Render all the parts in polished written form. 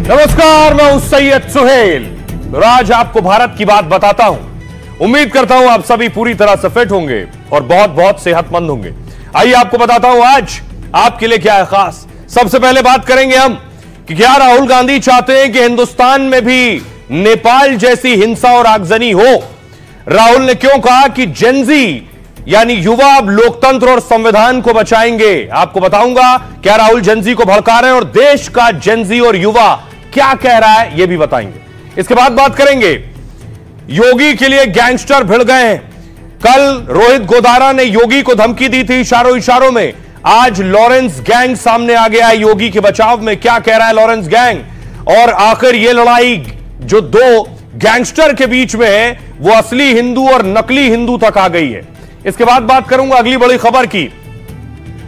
नमस्कार, मैं हूं सैयद सुहेल। तो आज आपको भारत की बात बताता हूं। उम्मीद करता हूं आप सभी पूरी तरह से फिट होंगे और बहुत बहुत सेहतमंद होंगे। आइए आपको बताता हूं आज आपके लिए क्या है खास। सबसे पहले बात करेंगे हम कि क्या राहुल गांधी चाहते हैं कि हिंदुस्तान में भी नेपाल जैसी हिंसा और आगजनी हो। राहुल ने क्यों कहा कि जेनजी यानी युवा अब लोकतंत्र और संविधान को बचाएंगे। आपको बताऊंगा क्या राहुल जेनजी को भड़का रहे हैं और देश का जेनजी और युवा क्या कह रहा है यह भी बताएंगे। इसके बाद बात करेंगे योगी के लिए गैंगस्टर भिड़ गए हैं। कल रोहित गोदारा ने योगी को धमकी दी थी इशारों इशारों में। आज लॉरेंस गैंग सामने आ गया है योगी के बचाव में। क्या कह रहा है लॉरेंस गैंग और आखिर यह लड़ाई जो दो गैंगस्टर के बीच में है वो असली हिंदू और नकली हिंदू तक आ गई है। इसके बाद बात करूंगा अगली बड़ी खबर की।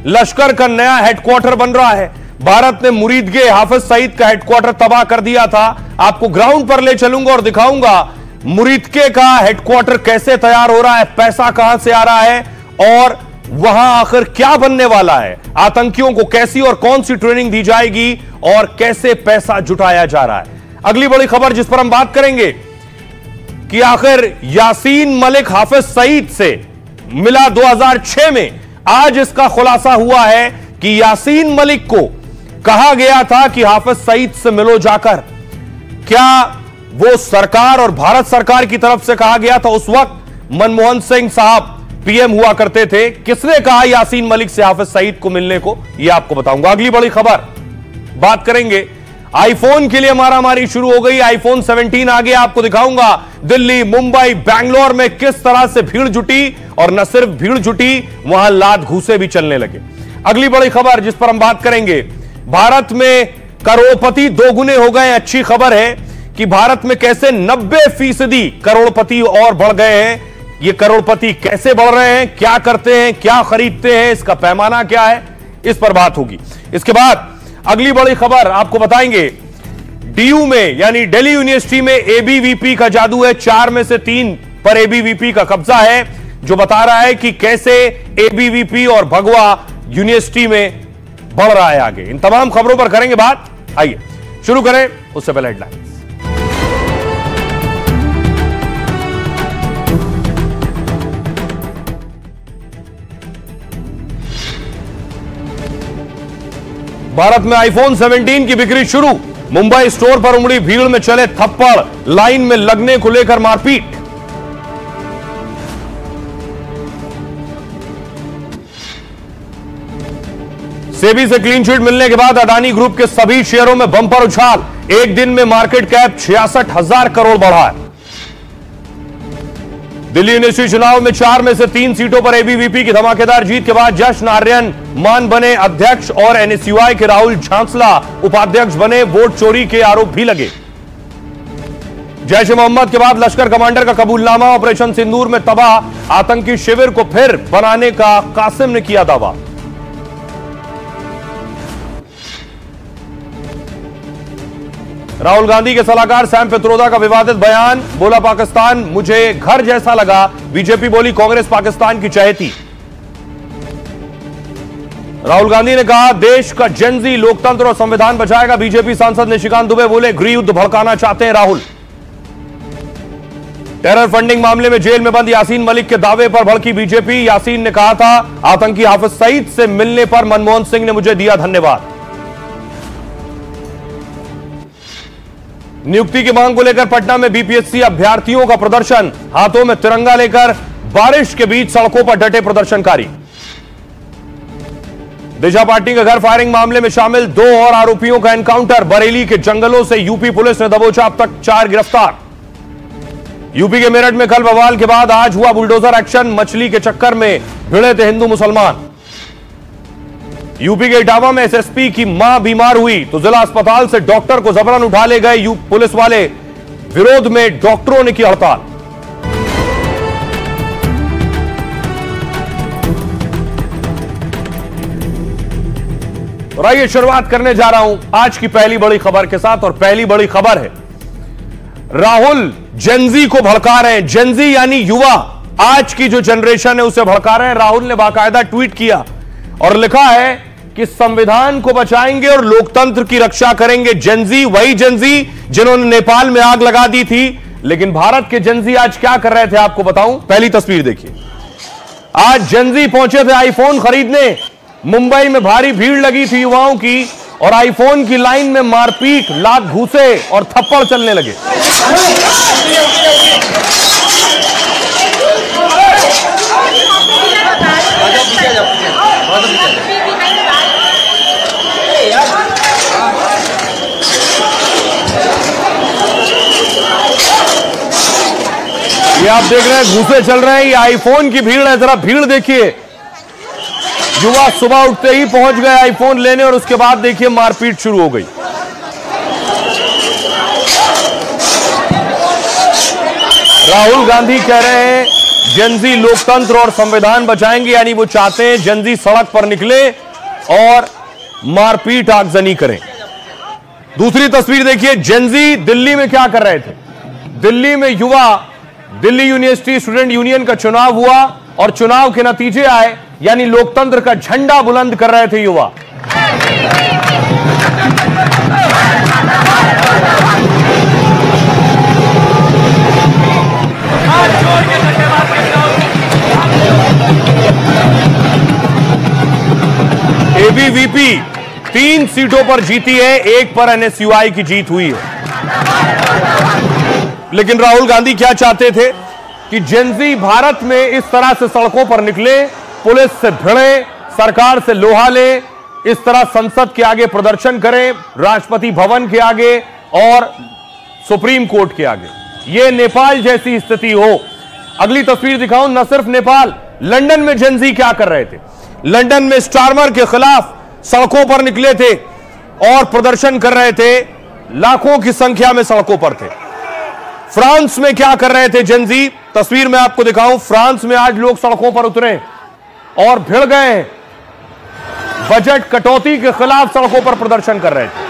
लश्कर का नया हेडक्वार्टर बन रहा है। भारत ने मुरीदगे हाफिज सईद का हेडक्वार्टर तबाह कर दिया था। आपको ग्राउंड पर ले चलूंगा और दिखाऊंगा मुरीदगे का हेडक्वार्टर कैसे तैयार हो रहा है, पैसा कहां से आ रहा है और वहां आखिर क्या बनने वाला है। आतंकियों को कैसी और कौन सी ट्रेनिंग दी जाएगी और कैसे पैसा जुटाया जा रहा है। अगली बड़ी खबर जिस पर हम बात करेंगे कि आखिर यासीन मलिक हाफिज सईद से मिला 2006 में। आज इसका खुलासा हुआ है कि यासीन मलिक को कहा गया था कि हाफिज सईद से मिलो जाकर। क्या वो सरकार और भारत सरकार की तरफ से कहा गया था? उस वक्त मनमोहन सिंह साहब पीएम हुआ करते थे। किसने कहा यासीन मलिक से हाफिज सईद को मिलने को, यह आपको बताऊंगा। अगली बड़ी खबर बात करेंगे आईफोन के लिए मारामारी शुरू हो गई। आईफोन 17 आ गया। आपको दिखाऊंगा दिल्ली, मुंबई, बैंगलोर में किस तरह से भीड़ जुटी और न सिर्फ भीड़ जुटी, वहां लात घूसे भी चलने लगे। अगली बड़ी खबर जिस पर हम बात करेंगे, भारत में करोड़पति दोगुने हो गए। अच्छी खबर है कि भारत में कैसे 90% करोड़पति और बढ़ गए हैं। ये करोड़पति कैसे बढ़ रहे हैं, क्या करते हैं, क्या खरीदते हैं, इसका पैमाना क्या है, इस पर बात होगी। इसके बाद अगली बड़ी खबर आपको बताएंगे डीयू में यानी दिल्ली यूनिवर्सिटी में एबीवीपी का जादू है। 4 में से 3 पर एबीवीपी का कब्जा है, जो बता रहा है कि कैसे एबीवीपी और भगवा यूनिवर्सिटी में बढ़ रहा है आगे। इन तमाम खबरों पर करेंगे बात। आइए शुरू करें, उससे पहले हेडलाइंस। भारत में आईफोन 17 की बिक्री शुरू। मुंबई स्टोर पर उमड़ी भीड़ में चले थप्पड़, लाइन में लगने को लेकर मारपीट। सेबी से क्लीन चिट मिलने के बाद अडानी ग्रुप के सभी शेयरों में बंपर उछाल। एक दिन में मार्केट कैप 66,000 करोड़ बढ़ा है। दिल्ली यूनिवर्सिटी चुनाव में 4 में से 3 सीटों पर एबीवीपी की धमाकेदार जीत के बाद जश्न। आर्यन मान बने अध्यक्ष और एनएसयूआई के राहुल झांसला उपाध्यक्ष बने। वोट चोरी के आरोप भी लगे। जैश ए मोहम्मद के बाद लश्कर कमांडर का कबूलनामा। ऑपरेशन सिंदूर में तबाह आतंकी शिविर को फिर बनाने का कासिम ने किया दावा। राहुल गांधी के सलाहकार सैम पित्रोदा का विवादित बयान। बोला पाकिस्तान मुझे घर जैसा लगा। बीजेपी बोली कांग्रेस पाकिस्तान की चहेती। राहुल गांधी ने कहा देश का जेनजी लोकतंत्र और संविधान बचाएगा। बीजेपी सांसद निशिकांत दुबे बोले गृह युद्ध भड़काना चाहते हैं राहुल। टेरर फंडिंग मामले में जेल में बंद यासीन मलिक के दावे पर भड़की बीजेपी। यासीन ने कहा था आतंकी हाफिज सईद से मिलने पर मनमोहन सिंह ने मुझे दिया धन्यवाद। नियुक्ति की मांग को लेकर पटना में बीपीएससी अभ्यर्थियों का प्रदर्शन। हाथों में तिरंगा लेकर बारिश के बीच सड़कों पर डटे प्रदर्शनकारी। दिशा पाटनी के घर फायरिंग मामले में शामिल 2 और आरोपियों का एनकाउंटर। बरेली के जंगलों से यूपी पुलिस ने दबोचा अब तक 4 गिरफ्तार। यूपी के मेरठ में कल बवाल के बाद आज हुआ बुलडोजर एक्शन। मछली के चक्कर में भिड़े थे हिंदू मुसलमान। यूपी के इटावा में एसएसपी की मां बीमार हुई तो जिला अस्पताल से डॉक्टर को जबरन उठा ले गए पुलिस वाले। विरोध में डॉक्टरों ने की हड़ताल। और आइए शुरुआत करने जा रहा हूं आज की पहली बड़ी खबर के साथ। और पहली बड़ी खबर है राहुल जेनजी को भड़का रहे हैं। जेनजी यानी युवा, आज की जो जनरेशन है उसे भड़का रहे हैं। राहुल ने बाकायदा ट्वीट किया और लिखा है कि संविधान को बचाएंगे और लोकतंत्र की रक्षा करेंगे जेनजी, वही जेनजी जिन्होंने नेपाल में आग लगा दी थी। लेकिन भारत के जेनजी आज क्या कर रहे थे आपको बताऊं। पहली तस्वीर देखिए। आज जेनजी पहुंचे थे आईफोन खरीदने। मुंबई में भारी भीड़ लगी थी युवाओं की और आईफोन की लाइन में मारपीट, लात घूसे और थप्पड़ चलने लगे। ये आप देख रहे हैं घूसे चल रहे हैं। ये आईफोन की भीड़ है, जरा भीड़ देखिए। युवा सुबह उठते ही पहुंच गए आईफोन लेने और उसके बाद देखिए मारपीट शुरू हो गई। राहुल गांधी कह रहे हैं जेनजी लोकतंत्र और संविधान बचाएंगे, यानी वो चाहते हैं जेनजी सड़क पर निकले और मारपीट आगजनी करें। दूसरी तस्वीर देखिए। जेनजी दिल्ली में क्या कर रहे थे। दिल्ली में युवा, दिल्ली यूनिवर्सिटी स्टूडेंट यूनियन का चुनाव हुआ और चुनाव के नतीजे आए, यानी लोकतंत्र का झंडा बुलंद कर रहे थे युवा। एबीवीपी 3 सीटों पर जीती है, 1 पर एनएसयूआई की जीत हुई है। लेकिन राहुल गांधी क्या चाहते थे कि जेनजी भारत में इस तरह से सड़कों पर निकले, पुलिस से भिड़े, सरकार से लोहा ले, इस तरह संसद के आगे प्रदर्शन करें, राष्ट्रपति भवन के आगे और सुप्रीम कोर्ट के आगे। यह नेपाल जैसी स्थिति हो। अगली तस्वीर दिखाऊं। न सिर्फ नेपाल, लंदन में जेनजी क्या कर रहे थे। लंदन में स्टारमर के खिलाफ सड़कों पर निकले थे और प्रदर्शन कर रहे थे, लाखों की संख्या में सड़कों पर थे। फ्रांस में क्या कर रहे थे जेनजी, तस्वीर में आपको दिखाऊं। फ्रांस में आज लोग सड़कों पर उतरे और भिड़ गए, बजट कटौती के खिलाफ सड़कों पर प्रदर्शन कर रहे थे।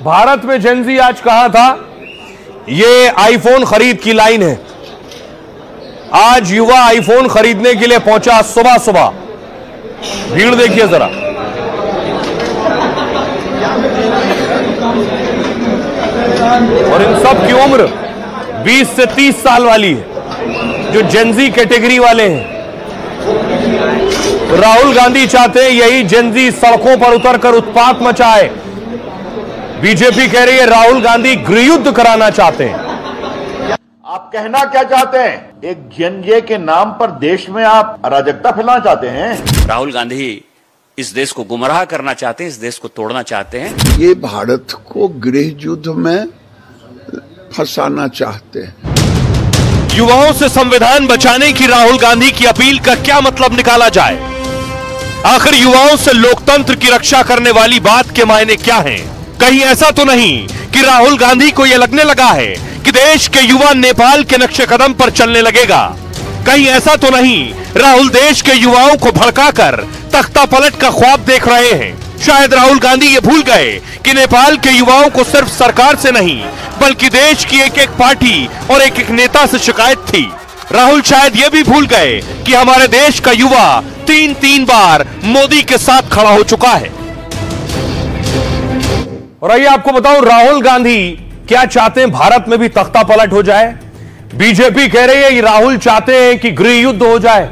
भारत में जेनजी आज कहां था। ये आईफोन खरीद की लाइन है। आज युवा आईफोन खरीदने के लिए पहुंचा सुबह सुबह। भीड़ देखिए जरा। और इन सब की उम्र 20 से 30 साल वाली है, जो जेनजी कैटेगरी वाले हैं। राहुल गांधी चाहते हैं यही जेनजी सड़कों पर उतरकर उत्पात मचाए। बीजेपी कह रही है राहुल गांधी गृहयुद्ध कराना चाहते हैं। आप कहना क्या चाहते हैं? एक जेनजे के नाम पर देश में आप अराजकता फैलाना चाहते हैं। राहुल गांधी इस देश को गुमराह करना चाहते हैं, इस देश को तोड़ना चाहते हैं। ये भारत को गृह युद्ध में फंसाना चाहते हैं। युवाओं से संविधान बचाने की राहुल गांधी की अपील का क्या मतलब निकाला जाए। आखिर युवाओं से लोकतंत्र की रक्षा करने वाली बात के मायने क्या हैं? कहीं ऐसा तो नहीं कि राहुल गांधी को यह लगने लगा है कि देश के युवा नेपाल के नक्शे कदम पर चलने लगेगा। कहीं ऐसा तो नहीं राहुल देश के युवाओं को भड़काकर तख्ता पलट का ख्वाब देख रहे हैं। शायद राहुल गांधी ये भूल गए कि नेपाल के युवाओं को सिर्फ सरकार से नहीं बल्कि देश की एक एक पार्टी और एक एक नेता से शिकायत थी। राहुल शायद ये भी भूल गए कि हमारे देश का युवा 3 बार मोदी के साथ खड़ा हो चुका है। और आइए आपको बताऊं राहुल गांधी क्या चाहते हैं। भारत में भी तख्ता पलट हो जाए। बीजेपी कह रही है कि राहुल चाहते हैं कि गृह युद्ध हो जाए।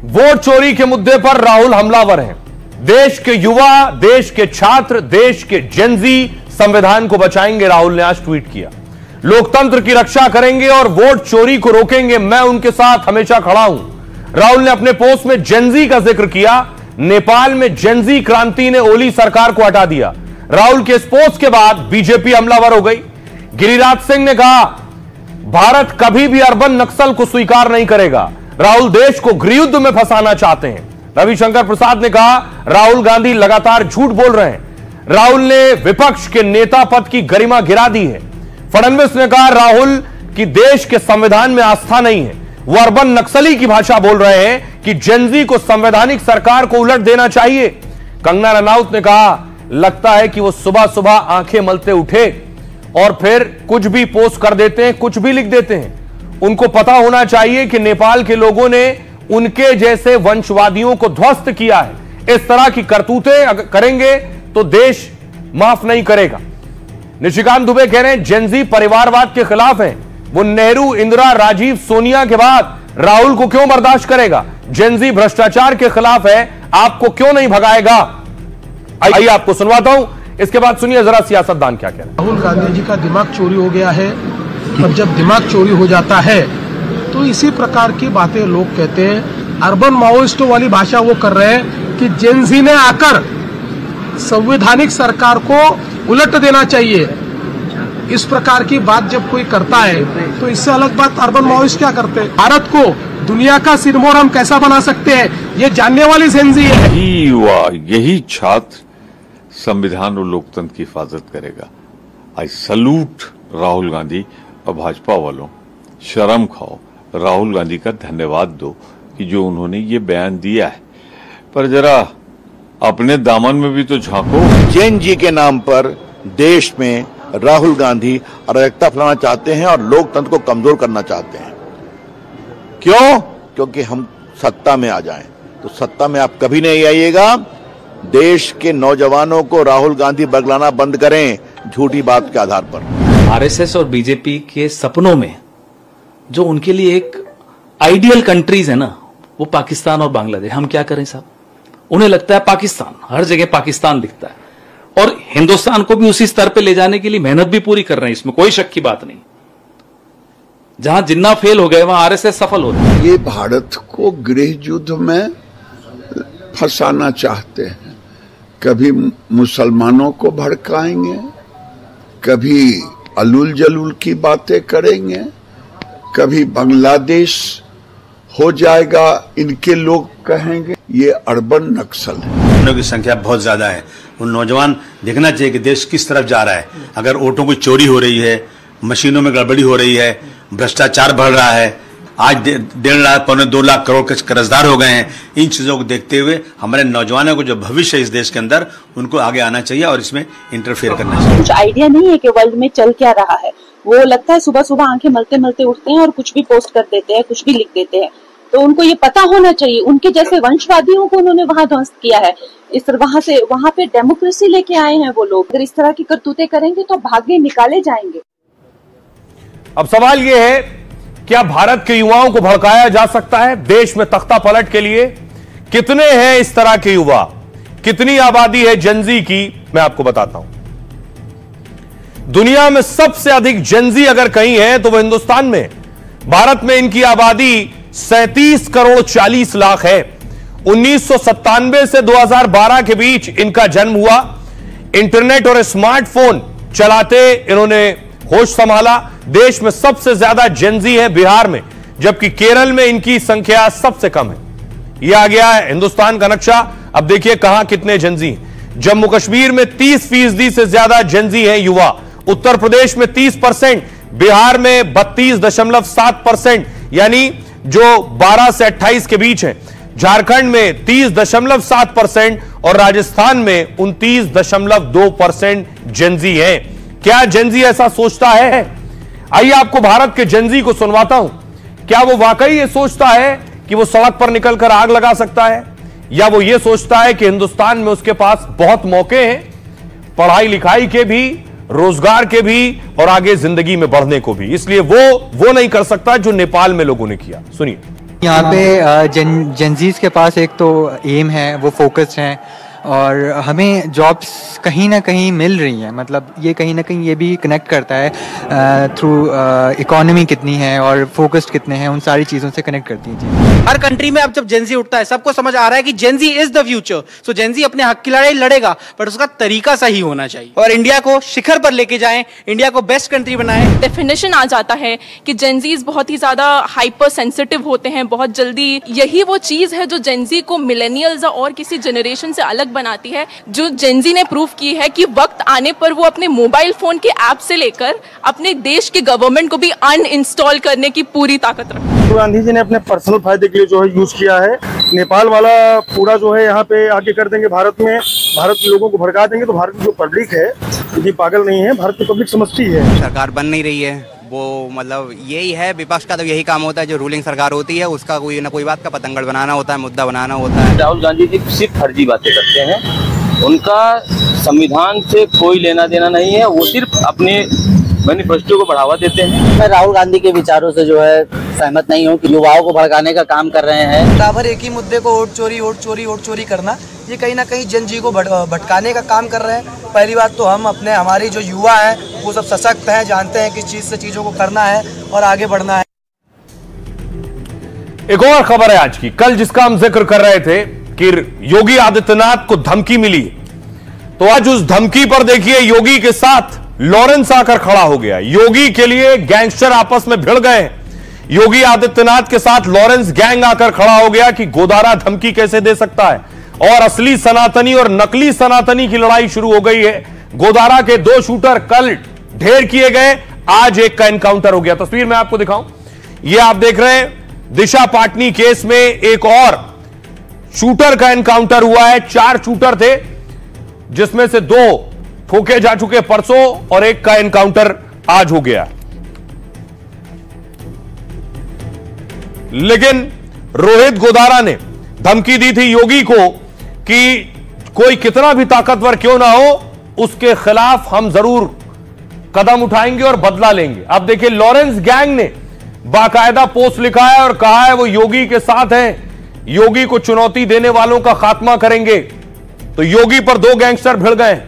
वोट चोरी के मुद्दे पर राहुल हमलावर हैं। देश के युवा, देश के छात्र, देश के जेनजी संविधान को बचाएंगे, राहुल ने आज ट्वीट किया। लोकतंत्र की रक्षा करेंगे और वोट चोरी को रोकेंगे, मैं उनके साथ हमेशा खड़ा हूं। राहुल ने अपने पोस्ट में जेनजी का जिक्र किया। नेपाल में जेनजी क्रांति ने ओली सरकार को हटा दिया। राहुल के इस पोस्ट के बाद बीजेपी हमलावर हो गई। गिरिराज सिंह ने कहा भारत कभी भी अर्बन नक्सल को स्वीकार नहीं करेगा। राहुल देश को गृहयुद्ध में फंसाना चाहते हैं। रविशंकर प्रसाद ने कहा राहुल गांधी लगातार झूठ बोल रहे हैं। राहुल ने विपक्ष के नेता पद की गरिमा गिरा दी है। फडणवीस ने कहा राहुल की देश के संविधान में आस्था नहीं है। वो अर्बन नक्सली की भाषा बोल रहे हैं कि जेनजी को संवैधानिक सरकार को उलट देना चाहिए। कंगना रनौत ने कहा लगता है कि वो सुबह सुबह आंखें मलते उठे और फिर कुछ भी पोस्ट कर देते हैं, कुछ भी लिख देते हैं। उनको पता होना चाहिए कि नेपाल के लोगों ने उनके जैसे वंशवादियों को ध्वस्त किया है। इस तरह की करतूतें करेंगे तो देश माफ नहीं करेगा। निशिकांत दुबे कह रहे हैं जेनजी परिवारवाद के खिलाफ है। वो नेहरू, इंदिरा, राजीव, सोनिया के बाद राहुल को क्यों बर्दाश्त करेगा? जेनजी भ्रष्टाचार के खिलाफ है, आपको क्यों नहीं भगाएगा? आइए आपको सुनवाता हूं, इसके बाद सुनिए जरा सियासतदान क्या कह रहे हैं। राहुल गांधी जी का दिमाग चोरी हो गया है। अब जब दिमाग चोरी हो जाता है तो इसी प्रकार की बातें लोग कहते हैं। अर्बन माओइस्टों वाली भाषा वो कर रहे हैं कि जेनजी ने आकर संवैधानिक सरकार को उलट देना चाहिए। इस प्रकार की बात जब कोई करता है तो इससे अलग बात अर्बन माओइस्ट क्या करते हैं? भारत को दुनिया का सिरमौर हम कैसा बना सकते हैं, ये जानने वाली जेनजी है। यही युवा, यही छात्र संविधान और लोकतंत्र की हिफाजत करेगा। आई सल्यूट राहुल गांधी और भाजपा वालों, शर्म खाओ, राहुल गांधी का धन्यवाद दो कि जो उन्होंने ये बयान दिया है, पर जरा अपने दामन में भी तो झांको। जेनजी के नाम पर देश में राहुल गांधी अराजकता फैलाना चाहते हैं और लोकतंत्र को कमजोर करना चाहते हैं। क्यों? क्योंकि हम सत्ता में आ जाएं। तो सत्ता में आप कभी नहीं आइएगा। देश के नौजवानों को राहुल गांधी बगलाना बंद करें झूठी बात के आधार पर। आरएसएस और बीजेपी के सपनों में जो उनके लिए एक आइडियल कंट्रीज है ना, वो पाकिस्तान और बांग्लादेश। हम क्या करें साहब? उन्हें लगता है पाकिस्तान, हर जगह पाकिस्तान दिखता है, और हिंदुस्तान को भी उसी स्तर पे ले जाने के लिए मेहनत भी पूरी कर रहे हैं, इसमें कोई शक की बात नहीं। जहां जिन्ना फेल हो गए वहां आरएसएस सफल हो रहा है। ये भारत को गृह युद्ध में फंसाना चाहते हैं। कभी मुसलमानों को भड़काएंगे, कभी अलूल जलूल की बातें करेंगे, कभी बांग्लादेश हो जाएगा इनके लोग कहेंगे। ये अर्बन नक्सल है। लोगों की संख्या बहुत ज्यादा है। उन नौजवान देखना चाहिए कि देश किस तरफ जा रहा है। अगर वोटों की चोरी हो रही है, मशीनों में गड़बड़ी हो रही है, भ्रष्टाचार बढ़ रहा है, आज 1.5 लाख पौने 2 लाख करोड़ के कर्जदार हो गए हैं। इन चीजों को देखते हुए हमारे नौजवानों को जो भविष्य है इस देश के अंदर, उनको आगे आना चाहिए और इसमें इंटरफेयर करना चाहिए। कुछ आइडिया नहीं है कि वर्ल्ड में चल क्या रहा है। वो लगता है सुबह सुबह आंखें मलते मलते उठते हैं और कुछ भी पोस्ट कर देते हैं, कुछ भी लिख देते हैं। तो उनको ये पता होना चाहिए। उनके जैसे वंशवादियों को उन्होंने वहां ध्वस्त किया है। इस वहां से वहां पे डेमोक्रेसी लेके आए हैं वो लोग। अगर इस तरह की करतूतें करेंगे तो भागे निकाले जाएंगे। अब सवाल यह है, क्या भारत के युवाओं को भड़काया जा सकता है देश में तख्ता पलट के लिए? कितने हैं इस तरह के युवा? कितनी आबादी है जेनजी की? मैं आपको बताता हूं। दुनिया में सबसे अधिक जेनजी अगर कहीं है तो वह हिंदुस्तान में। भारत में इनकी आबादी 37 करोड़ 40 लाख है। 1997 से 2012 के बीच इनका जन्म हुआ। इंटरनेट और स्मार्टफोन चलाते इन्होंने होश संभाला। देश में सबसे ज्यादा जेनजी है बिहार में, जबकि केरल में इनकी संख्या सबसे कम है। यह आ गया है हिंदुस्तान का नक्शा। अब देखिए कहां कितने जेनजी हैं। जम्मू कश्मीर में 30% से ज्यादा जेनजी है युवा। उत्तर प्रदेश में 30%, बिहार में 32.7%, यानी जो 12 से 28 के बीच है। झारखंड में 30.7% और राजस्थान में 29.2% जेनजी है। क्या जेनजी ऐसा सोचता है? आइए आपको भारत के जेनजी को सुनवाता हूं। क्या वो वाकई ये सोचता है कि वो सड़क पर निकलकर आग लगा सकता है, या वो ये सोचता है कि हिंदुस्तान में उसके पास बहुत मौके हैं, पढ़ाई लिखाई के भी, रोजगार के भी और आगे जिंदगी में बढ़ने को भी, इसलिए वो नहीं कर सकता जो नेपाल में लोगों ने किया। सुनिए। यहाँ पे जेनजीज के पास एक तो एम है, वो फोकस्ड हैं और हमें जॉब्स कहीं ना कहीं मिल रही हैं। मतलब ये कहीं ना कहीं ये भी कनेक्ट करता है थ्रू इकोनॉमी कितनी है और फोकस्ड कितने हैं, उन सारी चीज़ों से कनेक्ट करती हैं। हर कंट्री में अब जब जेनजी उठता है सबको समझ आ रहा है कि Gen Z is the future. So Gen Z अपने हक की लड़ाई लड़ेगा, बट उसका तरीका सही होना चाहिए और इंडिया को शिखर पर लेके जाएं, इंडिया को बेस्ट कंट्री बनाएं। डेफिनेशन आ जाता है कि जेनजीज बहुत ही ज्यादा हाइपर सेंसिटिव होते हैं, बहुत जल्दी। यही वो चीज है जो जेनजी को मिलेनियल्स और किसी जनरेशन से अलग बनाती है, जो जेनजी ने प्रूव की है कि वक्त आने पर वो अपने मोबाइल फोन के ऐप से लेकर अपने देश के गवर्नमेंट को भी अनइंस्टॉल करने की पूरी ताकत रखती है। राहुल गांधी जी ने अपने पर्सनल फायदे के लिए जो है यूज किया है। नेपाल वाला पूरा जो है यहाँ पे आके कर देंगे, भारत में भारत के लोगों को भड़का देंगे, तो भारत की जो पब्लिक है इतनी पागल नहीं है, भारत की पब्लिक समझती है। सरकार बन नहीं रही है, वो मतलब यही है, विपक्ष का तो यही काम होता है, जो रूलिंग सरकार होती है उसका कोई ना कोई बात का पतंगड़ बनाना होता है, मुद्दा बनाना होता है। राहुल गांधी जी सिर्फ फर्जी बातें करते हैं, उनका संविधान से कोई लेना देना नहीं है, वो सिर्फ अपने मैनिफेस्टो को बढ़ावा देते हैं। मैं राहुल गांधी के विचारों से जो है सहमत नहीं हूँ कि युवाओं को भड़काने का काम कर रहे हैं। बराबर एक ही मुद्दे को वोट चोरी करना, ये कहीं ना कहीं जनजी को भटकाने का काम कर रहे हैं। पहली बात तो हम अपने हमारी जो युवा है वो सब सशक्त हैं, जानते हैं किस चीज से चीजों को करना है और आगे बढ़ना है। एक और खबर है आज की, कल जिसका हम जिक्र कर रहे थे कि योगी आदित्यनाथ को धमकी मिली, तो आज उस धमकी पर देखिए योगी के साथ लॉरेंस आकर खड़ा हो गया। योगी के लिए गैंगस्टर आपस में भिड़ गए। योगी आदित्यनाथ के साथ लॉरेंस गैंग आकर खड़ा हो गया कि गोदारा धमकी कैसे दे सकता है, और असली सनातनी और नकली सनातनी की लड़ाई शुरू हो गई है। गोदारा के 2 शूटर कल ढेर किए गए, आज एक का एनकाउंटर हो गया। तस्वीर में आपको दिखाऊं, यह आप देख रहे हैं दिशा पाटनी केस में एक और शूटर का एनकाउंटर हुआ है। 4 शूटर थे, जिसमें से 2 ठोके जा चुके परसों और एक का एनकाउंटर आज हो गया। लेकिन रोहित गोदारा ने धमकी दी थी योगी को कि कोई कितना भी ताकतवर क्यों ना हो, उसके खिलाफ हम जरूर कदम उठाएंगे और बदला लेंगे। अब देखिए लॉरेंस गैंग ने बाकायदा पोस्ट लिखा है और कहा है वो योगी के साथ हैं, योगी को चुनौती देने वालों का खात्मा करेंगे। तो योगी पर 2 गैंगस्टर भिड़ गए।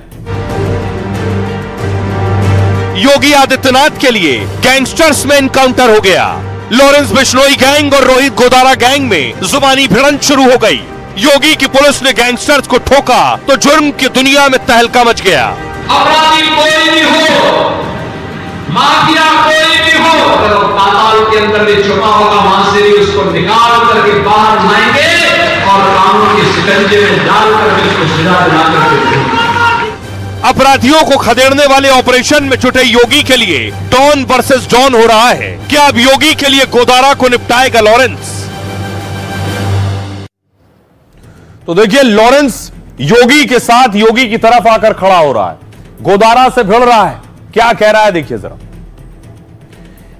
योगी आदित्यनाथ के लिए गैंगस्टर्स में एनकाउंटर हो गया। लॉरेंस बिश्नोई गैंग और रोहित गोदारा गैंग में जुबानी भिड़ंत शुरू हो गई। योगी की पुलिस ने गैंगस्टर्स को ठोका तो जुर्म की दुनिया में तहलका मच गया। अपराधी कोई भी हो, माफिया कोई भी हो, अगर वो पाताल के अंदर भी छुपा होगा, वहां से भी उसको निकाल करके बाहर लाएंगे और कानून के शिकंजे में डाल करके उसको सजा दिला करके। अपराधियों को खदेड़ने वाले ऑपरेशन में जुटे योगी के लिए डॉन वर्सेस डॉन हो रहा है। क्या अब योगी के लिए गोदारा को निपटाएगा लॉरेंस? तो देखिए लॉरेंस योगी के साथ योगी की तरफ आकर खड़ा हो रहा है, गोदारा से भिड़ रहा है। क्या कह रहा है देखिए जरा।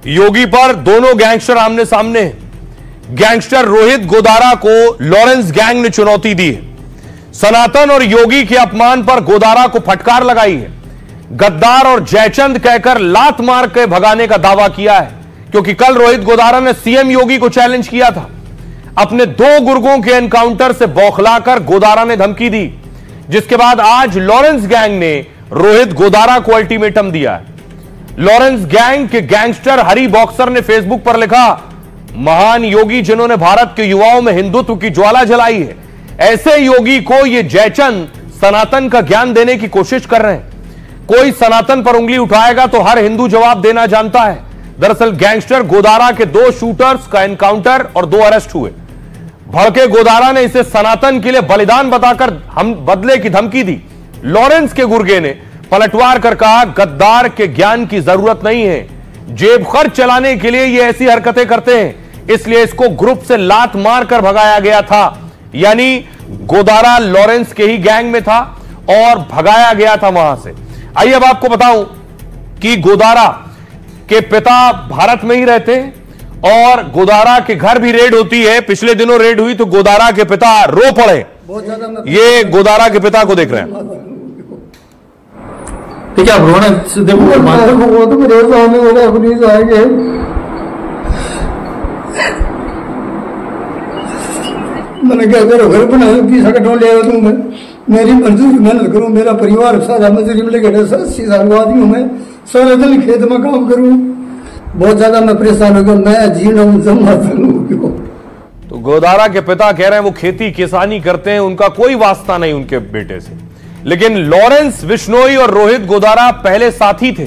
योगी पर दोनों गैंगस्टर आमने सामने हैं। गैंगस्टर रोहित गोदारा को लॉरेंस गैंग ने चुनौती दी है। सनातन और योगी के अपमान पर गोदारा को फटकार लगाई है। गद्दार और जयचंद कहकर लात मार के भगाने का दावा किया है, क्योंकि कल रोहित गोदारा ने सीएम योगी को चैलेंज किया था। अपने 2 गुर्गों के एनकाउंटर से बौखलाकर गोदारा ने धमकी दी, जिसके बाद आज लॉरेंस गैंग ने रोहित गोदारा को अल्टीमेटम दिया है। लॉरेंस गैंग के गैंगस्टर हरी बॉक्सर ने फेसबुक पर लिखा, महान योगी जिन्होंने भारत के युवाओं में हिंदुत्व की ज्वाला जलाई है, ऐसे योगी को ये जयचंद सनातन का ज्ञान देने की कोशिश कर रहे हैं। कोई सनातन पर उंगली उठाएगा तो हर हिंदू जवाब देना जानता है। दरअसल गैंगस्टर गोदारा के 2 शूटर्स का एनकाउंटर और 2 अरेस्ट हुए। भड़के गोदारा ने इसे सनातन के लिए बलिदान बताकर हम बदले की धमकी दी। लॉरेंस के गुर्गे ने पलटवार कर कहा, गद्दार के ज्ञान की जरूरत नहीं है, जेब खर्च चलाने के लिए ये ऐसी हरकतें करते हैं, इसलिए इसको ग्रुप से लात मार कर भगाया गया था। यानी गोदारा लॉरेंस के ही गैंग में था और भगाया गया था वहां से। आइए अब आपको बताऊं कि गोदारा के पिता भारत में ही रहते हैं और गोदारा के घर भी रेड होती है। पिछले दिनों रेड हुई तो गोदारा के पिता रो पड़े। ये गोदारा के पिता को देख रहे हैं। ठीक है, आप रोना देखो, वो तो मेरे सामने मेरा पुलिस आएंगे। मैंने क्या करो, घर बना की सकट ले आया तू, मैं मेरी मजदूरी मेहनत करूं, मेरा परिवार सारा मजदूरी में लगे, 80 साल का आदमी हूं मैं, सारा दिन खेत में काम करूं, बहुत ज्यादा मैं परेशान हो गया, मैं जीना जमा करूं। तो गोदारा के पिता कह रहे हैं वो खेती किसानी करते हैं, उनका कोई वास्ता नहीं उनके बेटे से। लेकिन लॉरेंस बिश्नोई और रोहित गोदारा पहले साथी थे।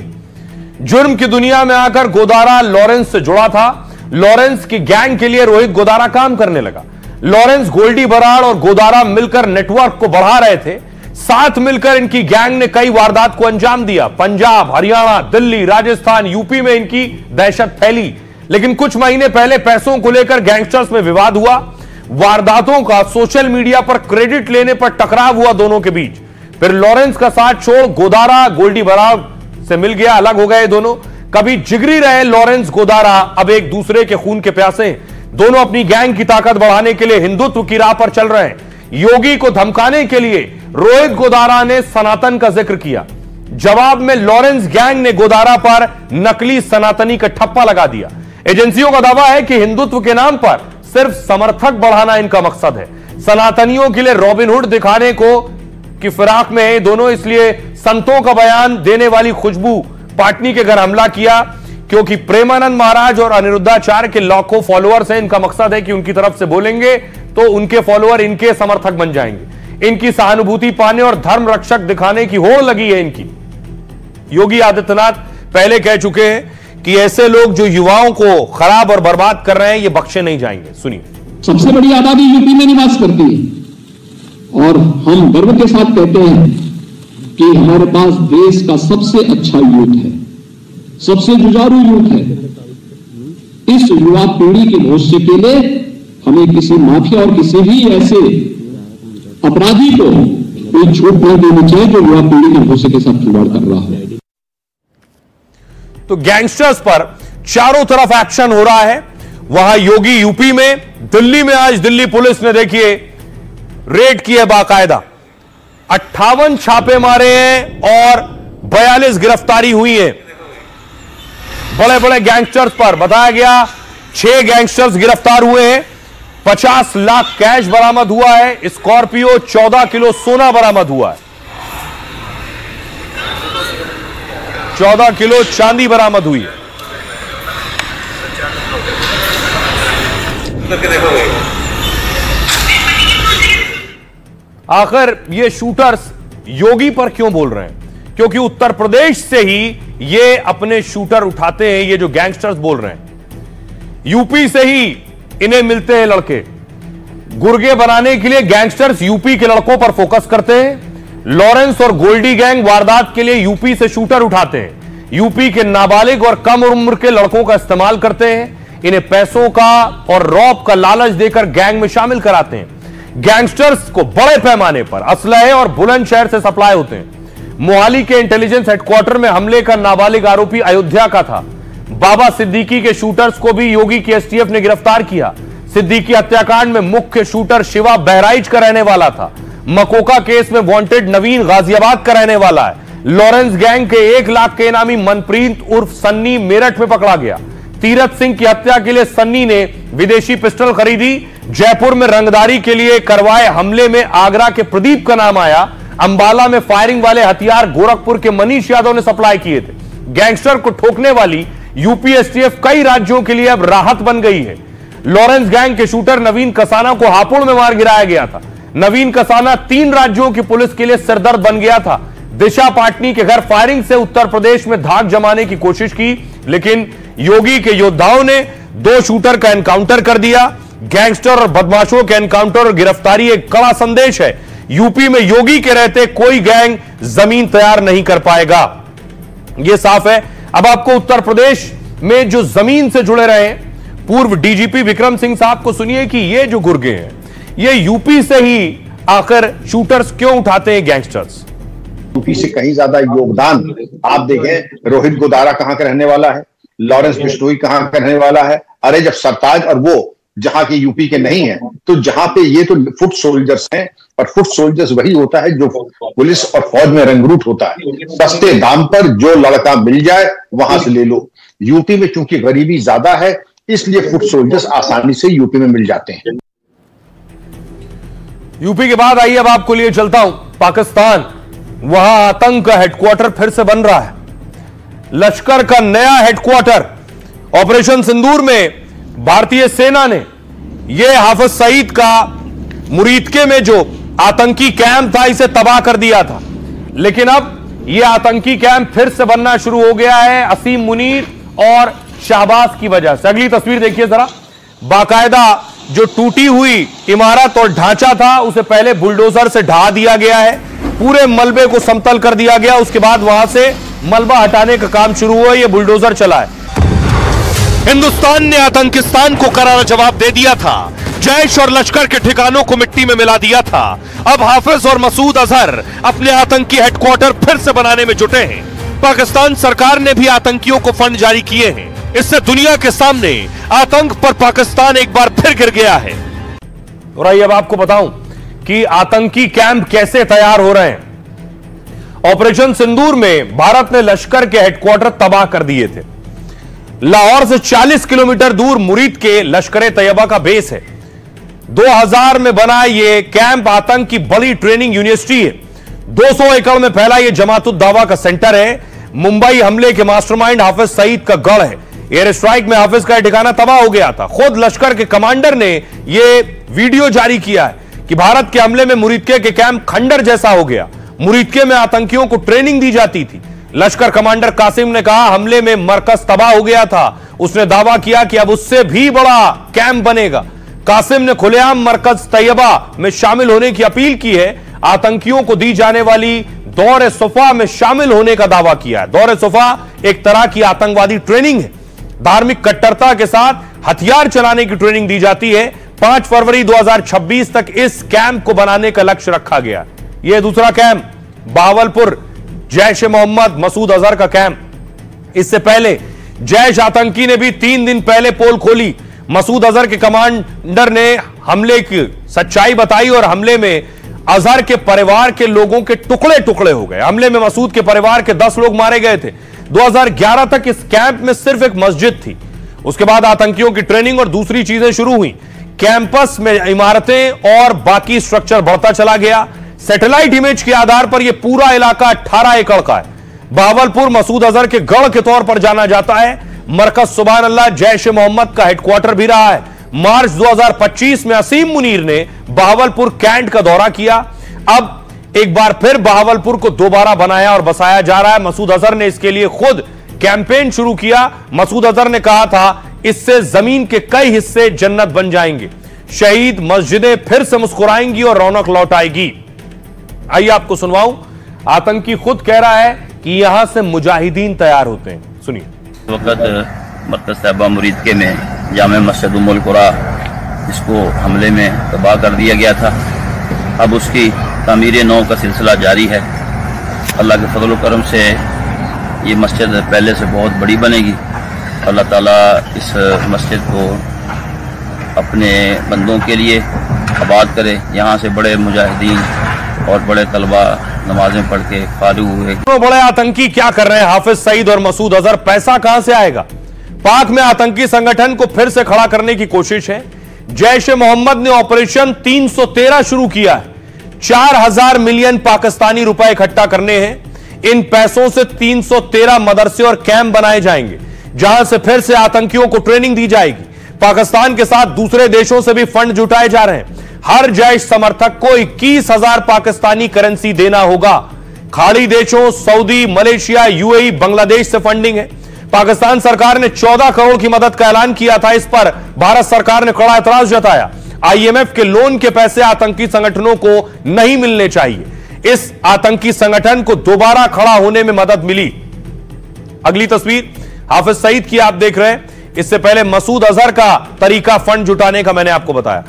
जुर्म की दुनिया में आकर गोदारा लॉरेंस से जुड़ा था। लॉरेंस की गैंग के लिए रोहित गोदारा काम करने लगा। लॉरेंस, गोल्डी बराड़ और गोदारा मिलकर नेटवर्क को बढ़ा रहे थे। साथ मिलकर इनकी गैंग ने कई वारदात को अंजाम दिया। पंजाब, हरियाणा, दिल्ली, राजस्थान, यूपी में इनकी दहशत फैली। लेकिन कुछ महीने पहले पैसों को लेकर गैंगस्टर्स में विवाद हुआ। वारदातों का सोशल मीडिया पर क्रेडिट लेने पर टकराव हुआ दोनों के बीच। फिर लॉरेंस का साथ छोड़ गोदारा गोल्डी बराड़ से मिल गया, अलग हो गए दोनों। कभी जिगरी रहे लॉरेंस गोदारा, अब एक दूसरे के खून के प्यासे हैं। दोनों अपनी गैंग की ताकत बढ़ाने के लिए हिंदुत्व की राह पर चल रहे हैं। योगी को धमकाने के लिए रोहित गोदारा ने सनातन का जिक्र किया। जवाब में लॉरेंस गैंग ने गोदारा पर नकली सनातनी का ठप्पा लगा दिया। एजेंसियों का दावा है कि हिंदुत्व के नाम पर सिर्फ समर्थक बढ़ाना इनका मकसद है। सनातनियों के लिए रॉबिनहुड दिखाने को की फिराक में है दोनों, इसलिए संतों का बयान देने वाली खुशबू पाटनी के घर हमला किया। क्योंकि प्रेमानंद महाराज और अनिरुद्धाचार्य के लाखों फॉलोअर्स हैं, इनका मकसद है कि उनकी तरफ से बोलेंगे तो उनके फॉलोअर इनके समर्थक बन जाएंगे। इनकी सहानुभूति पाने और धर्म रक्षक दिखाने की होड़ लगी है इनकी। योगी आदित्यनाथ पहले कह चुके हैं कि ऐसे लोग जो युवाओं को खराब और बर्बाद कर रहे हैं, ये बख्शे नहीं जाएंगे। सुनिए। सबसे बड़ी आबादी यूपी में निवास करती है और हम गर्व के साथ कहते हैं कि हमारे पास देश का सबसे अच्छा यूथ है, सबसे जुझारू यूथ है। इस युवा पीढ़ी के भविष्य के लिए हमें किसी माफिया और किसी भी ऐसे अपराधी को कोई छूट नहीं देनी चाहिए जो युवा पीढ़ी के भविष्य के साथ खिलवाड़ कर रहा है। तो गैंगस्टर्स पर चारों तरफ एक्शन हो रहा है। वहां योगी यूपी में, दिल्ली में आज दिल्ली पुलिस ने देखिए रेड की है बाकायदा। 58 छापे मारे हैं और 42 गिरफ्तारी हुई है। बड़े बड़े गैंगस्टर्स पर बताया गया 6 गैंगस्टर्स गिरफ्तार हुए हैं। 50 लाख कैश बरामद हुआ है। स्कॉर्पियो 14 किलो सोना बरामद हुआ है। 14 किलो चांदी बरामद हुई है। आखिर ये शूटर्स योगी पर क्यों बोल रहे हैं? क्योंकि उत्तर प्रदेश से ही ये अपने शूटर उठाते हैं। ये जो गैंगस्टर्स बोल रहे हैं, यूपी से ही इन्हें मिलते हैं लड़के। गुर्गे बनाने के लिए गैंगस्टर्स यूपी के लड़कों पर फोकस करते हैं। लॉरेंस और गोल्डी गैंग वारदात के लिए यूपी से शूटर उठाते हैं। यूपी के नाबालिग और कम उम्र के लड़कों का इस्तेमाल करते हैं। इन्हें पैसों का और रौब का लालच देकर गैंग में शामिल कराते हैं। गैंगस्टर्स को बड़े पैमाने पर असलहे और बुलंदशहर से सप्लाई होते हैं। मोहाली के इंटेलिजेंस हेडक्वार्टर में हमले का नाबालिग आरोपी अयोध्या का था। बाबा सिद्दीकी के शूटर्स को भी योगी की एसटीएफ ने गिरफ्तार किया। सिद्दीकी हत्याकांड में मुख्य शूटर शिवा बहराइच का रहने वाला था। मकोका केस में वांटेड नवीन गाजियाबाद का रहने वाला है। लॉरेंस गैंग के 1 लाख के इनामी मनप्रीत उर्फ सन्नी मेरठ में पकड़ा गया। तीरथ सिंह की हत्या के लिए सन्नी ने विदेशी पिस्टल खरीदी। जयपुर में रंगदारी के लिए करवाए हमले में आगरा के प्रदीप का नाम आया। अंबाला में फायरिंग वाले हथियार गोरखपुर के मनीष यादव ने सप्लाई किए थे। गैंगस्टर को ठोकने वाली यूपी एसटीएफ कई राज्यों के लिए अब राहत बन गई है। लॉरेंस गैंग के शूटर नवीन कसाना को हापुड़ में मार गिराया गया था। नवीन कसाना 3 राज्यों की पुलिस के लिए सिरदर्द बन गया था। दिशा पाटनी के घर फायरिंग से उत्तर प्रदेश में धाक जमाने की कोशिश की, लेकिन योगी के योद्धाओं ने 2 शूटर का एनकाउंटर कर दिया। गैंगस्टर और बदमाशों के एनकाउंटर और गिरफ्तारी एक कड़ा संदेश है। यूपी में योगी के रहते कोई गैंग जमीन तैयार नहीं कर पाएगा, यह साफ है। अब आपको उत्तर प्रदेश में जो जमीन से जुड़े रहे पूर्व डीजीपी विक्रम सिंह साहब को सुनिए कि ये जो गुर्गे हैं, ये यूपी से ही आकर शूटर्स क्यों उठाते हैं गैंगस्टर्स। यूपी से कहीं ज्यादा योगदान आप देखें। रोहित गोदारा कहां का रहने वाला है, लॉरेंस बिश्नोई कहां का रहने वाला है। अरे जब सरताज और वो जहां के यूपी के नहीं है, तो जहां पे ये तो फुट सोल्जर्स हैं, और फुट सोल्जर्स वही होता है जो पुलिस और फौज में रंगरूट होता है। सस्ते दाम पर जो लड़का मिल जाए वहां से ले लो। यूपी में चूंकि गरीबी ज्यादा है, इसलिए फुट सोल्जर्स आसानी से यूपी में मिल जाते हैं। यूपी के बाद आइए अब आपको लिए चलता हूं पाकिस्तान। वहां आतंक का हेडक्वार्टर फिर से बन रहा है। लश्कर का नया हेडक्वार्टर। ऑपरेशन सिंदूर में भारतीय सेना ने यह हाफिज सईद का मुरीदके में जो आतंकी कैंप था, इसे तबाह कर दिया था। लेकिन अब यह आतंकी कैंप फिर से बनना शुरू हो गया है असीम मुनीर और शाहबाज की वजह से। अगली तस्वीर देखिए जरा। बाकायदा जो टूटी हुई इमारत और ढांचा था उसे पहले बुलडोजर से ढहा दिया गया है, पूरे मलबे को समतल कर दिया गया, उसके बाद वहां से मलबा हटाने का काम शुरू हुआ, यह बुलडोजर चला है। हिंदुस्तान ने आतंकिस्तान को करारा जवाब दे दिया था, जैश और लश्कर के ठिकानों को मिट्टी में मिला दिया था। अब हाफिज और मसूद अजहर अपने आतंकी हेडक्वार्टर फिर से बनाने में जुटे हैं। पाकिस्तान सरकार ने भी आतंकियों को फंड जारी किए हैं। इससे दुनिया के सामने आतंक पर पाकिस्तान एक बार फिर गिर गया है। और आइए अब आपको बताऊं कि आतंकी कैंप कैसे तैयार हो रहे हैं। ऑपरेशन सिंदूर में भारत ने लश्कर के हेडक्वार्टर तबाह कर दिए थे। लाहौर से 40 किलोमीटर दूर मुरीद के लश्कर तैयबा का बेस है। 2000 में बना यह कैंप आतंक की बड़ी ट्रेनिंग यूनिवर्सिटी है। 200 एकड़ में फैला यह जमातुद्दावा का सेंटर है। मुंबई हमले के मास्टरमाइंड हाफिज सईद का गढ़ है। एयर स्ट्राइक में हाफिज का ठिकाना तबाह हो गया था। खुद लश्कर के कमांडर ने यह वीडियो जारी किया है कि भारत के हमले में मुरीदके के कैंप खंडर जैसा हो गया। मुरीदके में आतंकियों को ट्रेनिंग दी जाती थी। लश्कर कमांडर कासिम ने कहा हमले में मरकज तबाह हो गया था। उसने दावा किया कि अब उससे भी बड़ा कैंप बनेगा। कासिम ने खुलेआम मरकज तैयबा में शामिल होने की अपील की है। आतंकियों को दी जाने वाली दौर सुफा में शामिल होने का दावा किया है। दौर सुफा एक तरह की आतंकवादी ट्रेनिंग है। धार्मिक कट्टरता के साथ हथियार चलाने की ट्रेनिंग दी जाती है। 5 फरवरी 2026 तक इस कैंप को बनाने का लक्ष्य रखा गया। यह दूसरा कैंप बहावलपुर जैश ए मोहम्मद मसूद अजहर का कैंप। इससे पहले जैश आतंकी ने भी 3 दिन पहले पोल खोली। मसूद अजहर के कमांडर ने हमले की सच्चाई बताई और हमले में अजहर के परिवार के लोगों के टुकड़े टुकड़े हो गए। हमले में मसूद के परिवार के 10 लोग मारे गए थे। 2011 तक इस कैंप में सिर्फ एक मस्जिद थी। उसके बाद आतंकियों की ट्रेनिंग और दूसरी चीजें शुरू हुई। कैंपस में इमारतें और बाकी स्ट्रक्चर बढ़ता चला गया। सैटेलाइट इमेज के आधार पर यह पूरा इलाका 18 एकड़ का है। बहावलपुर मसूद अजहर के गढ़ के तौर पर जाना जाता है। मरकज सुभान अल्लाह जैश ए मोहम्मद का हेडक्वार्टर भी रहा है। मार्च 2025 में असीम मुनीर ने बहावलपुर कैंट का दौरा किया। अब एक बार फिर बहावलपुर को दोबारा बनाया और बसाया जा रहा है। मसूद अजहर ने इसके लिए खुद कैंपेन शुरू किया। मसूद अजहर ने कहा था इससे जमीन के कई हिस्से जन्नत बन जाएंगे। शहीद मस्जिदें फिर से मुस्कुराएंगी और रौनक लौट आएगी। आइए आपको सुनवाऊं। आतंकी खुद कह रहा है कि यहां से मुजाहिदीन तैयार होते हैं। सुनिए। वक्त मरकज तैयबा मुरीदके में जामे मस्जिद उम्मुल कुरा इसको हमले में तबाह कर दिया गया था। अब उसकी तामीर नौ का सिलसिला जारी है। अल्लाह के फजल करम से ये मस्जिद पहले से बहुत बड़ी बनेगी। अल्लाह ताला इस मस्जिद को अपने बंदों के लिए आबाद करे। यहाँ से बड़े मुजाहिदीन और बड़े तलबा नमाजें पढ़ के फारिग हुए। तो बड़े आतंकी क्या कर रहे हैं हाफिज सईद और मसूद अजहर? पैसा कहां से आएगा? पाक में आतंकी संगठन को फिर से खड़ा करने की कोशिश है। जैश ए मोहम्मद ने ऑपरेशन 313 शुरू किया है। 4000 मिलियन पाकिस्तानी रुपए इकट्ठा करने हैं। इन पैसों से 313 मदरसे और कैंप बनाए जाएंगे जहां से फिर से आतंकियों को ट्रेनिंग दी जाएगी। पाकिस्तान के साथ दूसरे देशों से भी फंड जुटाए जा रहे हैं। हर जैश समर्थक को 21,000 पाकिस्तानी करेंसी देना होगा। खाड़ी देशों सऊदी, मलेशिया, यूएई, बांग्लादेश से फंडिंग है। पाकिस्तान सरकार ने 14 करोड़ की मदद का ऐलान किया था। इस पर भारत सरकार ने कड़ा एतराज जताया। आईएमएफ के लोन के पैसे आतंकी संगठनों को नहीं मिलने चाहिए। इस आतंकी संगठन को दोबारा खड़ा होने में मदद मिली। अगली तस्वीर हाफिज सईद की आप देख रहे हैं। इससे पहले मसूद अजहर का तरीका फंड जुटाने का मैंने आपको बताया।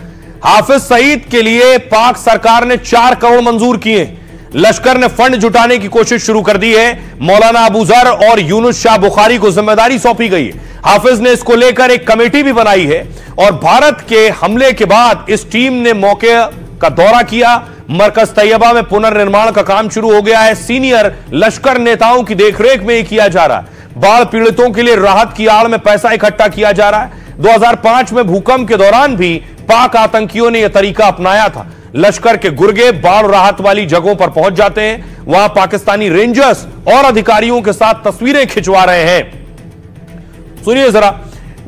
हाफिज सईद के लिए पाक सरकार ने 4 करोड़ मंजूर किए। लश्कर ने फंड जुटाने की कोशिश शुरू कर दी है। मौलाना अबू जर और यूनुस शाह बुखारी को जिम्मेदारी सौंपी गई है। हाफिज ने इसको लेकर एक कमेटी भी बनाई है और भारत के हमले के बाद इस टीम ने मौके का दौरा किया। मरकज तैयबा में पुनर्निर्माण का काम शुरू हो गया है। सीनियर लश्कर नेताओं की देखरेख में किया जा रहा है। बाढ़ पीड़ितों के लिए राहत की आड़ में पैसा इकट्ठा किया जा रहा है। 2005 में भूकंप के दौरान भी पाक आतंकियों ने यह तरीका अपनाया था। लश्कर के गुर्गे बाढ़ राहत वाली जगहों पर पहुंच जाते हैं। वहां पाकिस्तानी रेंजर्स और अधिकारियों के साथ तस्वीरें खिंचवा रहे हैं। सुनिए जरा,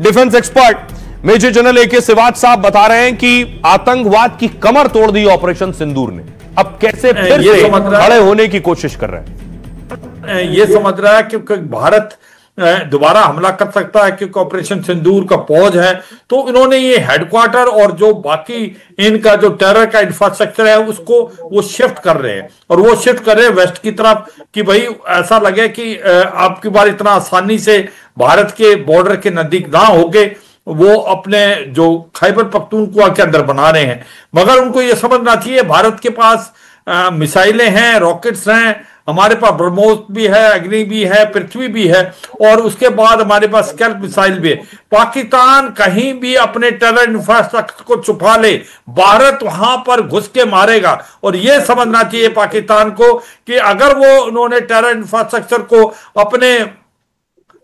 defence expert major general AK Siwach साहब बता रहे हैं कि आतंकवाद की कमर तोड़ दी ऑपरेशन सिंदूर ने। अब कैसे फिर से खड़े होने की कोशिश कर रहे हैं? ये समझ रहा है क्योंकि भारत दोबारा हमला कर सकता है, क्योंकि ऑपरेशन सिंदूर का फौज है। तो इन्होंने ये हेडक्वार्टर और जो बाकी इनका जो टेरर का इंफ्रास्ट्रक्चर है उसको वो शिफ्ट कर रहे हैं, और वो शिफ्ट कर रहे हैं वेस्ट की तरफ, कि भाई ऐसा लगे कि आपकी बार इतना आसानी से भारत के बॉर्डर के नजदीक ना होके वो अपने जो खैबर पख्तूनख्वा के अंदर बना रहे हैं। मगर उनको ये समझना चाहिए भारत के पास मिसाइलें हैं, रॉकेट्स हैं, हमारे पास ब्रह्मोस भी है, अग्नि भी है, पृथ्वी भी है, और उसके बाद हमारे पास स्कैल्प मिसाइल भी है। पाकिस्तान कहीं भी अपने टेरर इंफ्रास्ट्रक्चर को छुपा ले, भारत वहां पर घुस के मारेगा। और यह समझना चाहिए पाकिस्तान को कि अगर वो उन्होंने टेरर इंफ्रास्ट्रक्चर को अपने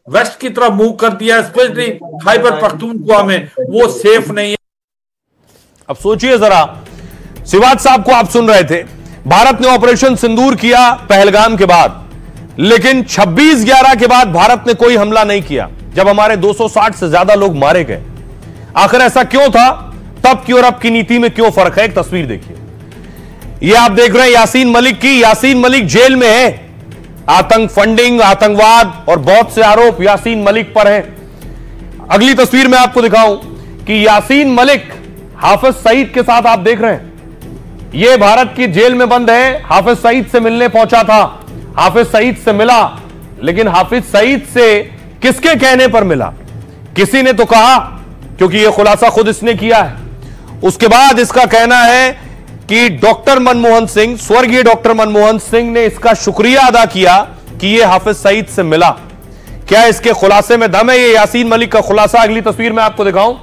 वेस्ट की तरफ मूव कर दिया, स्पेशली खैबर पख्तूनख्वा में, वो सेफ नहीं है। अब सोचिए जरा, सिवाज साहब को आप सुन रहे थे, भारत ने ऑपरेशन सिंदूर किया पहलगाम के बाद, लेकिन 26/11 के बाद भारत ने कोई हमला नहीं किया, जब हमारे 260 से ज्यादा लोग मारे गए। आखिर ऐसा क्यों था? तब की और अब की नीति में क्यों फर्क है? एक तस्वीर देखिए, ये आप देख रहे हैं यासीन मलिक की। यासीन मलिक जेल में है, आतंक फंडिंग, आतंकवाद और बहुत से आरोप यासीन मलिक पर है। अगली तस्वीर में आपको दिखाऊं कि यासीन मलिक हाफिज सईद के साथ आप देख रहे हैं, यह भारत की जेल में बंद है, हाफिज सईद से मिलने पहुंचा था, हाफिज सईद से मिला, लेकिन हाफिज सईद से किसके कहने पर मिला? किसी ने तो कहा, क्योंकि यह खुलासा खुद इसने किया है। उसके बाद इसका कहना है कि डॉक्टर मनमोहन सिंह, स्वर्गीय डॉक्टर मनमोहन सिंह ने इसका शुक्रिया अदा किया कि यह हाफिज सईद से मिला। क्या इसके खुलासे में दम है? यह यासीन मलिक का खुलासा अगली तस्वीर में आपको दिखाऊं।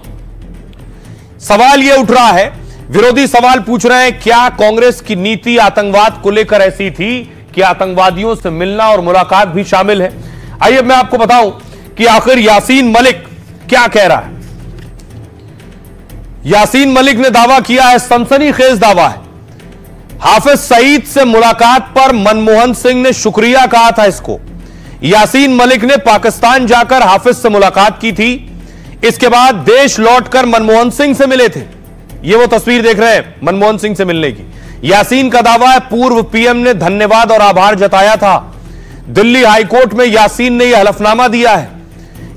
सवाल यह उठ रहा है, विरोधी सवाल पूछ रहे हैं, क्या कांग्रेस की नीति आतंकवाद को लेकर ऐसी थी कि आतंकवादियों से मिलना और मुलाकात भी शामिल है? आइए मैं आपको बताऊं कि आखिर यासीन मलिक क्या कह रहा है। यासीन मलिक ने दावा किया है, सनसनीखेज दावा है, हाफिज सईद से मुलाकात पर मनमोहन सिंह ने शुक्रिया कहा था इसको। यासीन मलिक ने पाकिस्तान जाकर हाफिज से मुलाकात की थी, इसके बाद देश लौटकर मनमोहन सिंह से मिले थे। ये वो तस्वीर देख रहे हैं मनमोहन सिंह से मिलने की। यासीन का दावा है, पूर्व पीएम ने धन्यवाद और आभार जताया था। दिल्ली हाईकोर्ट में यासीन ने यह हलफनामा दिया है।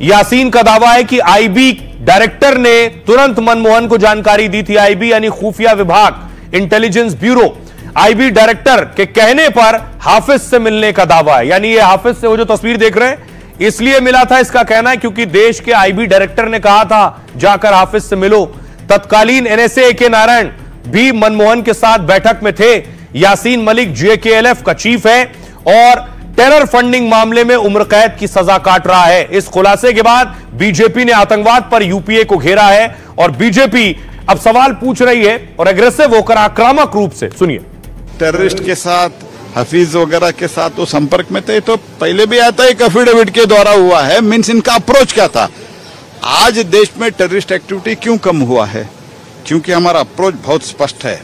यासीन का दावा है कि आईबी डायरेक्टर ने तुरंत मनमोहन को जानकारी दी थी। आईबी यानी खुफिया विभाग, इंटेलिजेंस ब्यूरो, आईबी डायरेक्टर के कहने पर हाफिज से मिलने का दावा है। यानी ये हाफिज से वो जो तस्वीर देख रहे हैं इसलिए मिला था, इसका कहना है, क्योंकि देश के आईबी डायरेक्टर ने कहा था जाकर हाफिज से मिलो। तत्कालीन एनएसए के नारायण भी मनमोहन के साथ बैठक में थे। यासीन मलिक जेकेएलएफ का चीफ है और टेरर फंडिंग मामले में उम्र कैद की सजा काट रहा है। इस खुलासे के बाद बीजेपी ने आतंकवाद पर यूपीए को घेरा है और बीजेपी अब सवाल पूछ रही है और एग्रेसिव होकर आक्रामक रूप से, सुनिए। टेररिस्ट के साथ, हफीज वगैरह के साथ तो संपर्क में थे, तो पहले भी आता है एफिडेविट के द्वारा हुआ है। मीन्स इनका अप्रोच क्या था? आज देश में टेररिस्ट एक्टिविटी क्यों कम हुआ है? क्योंकि हमारा अप्रोच बहुत स्पष्ट है,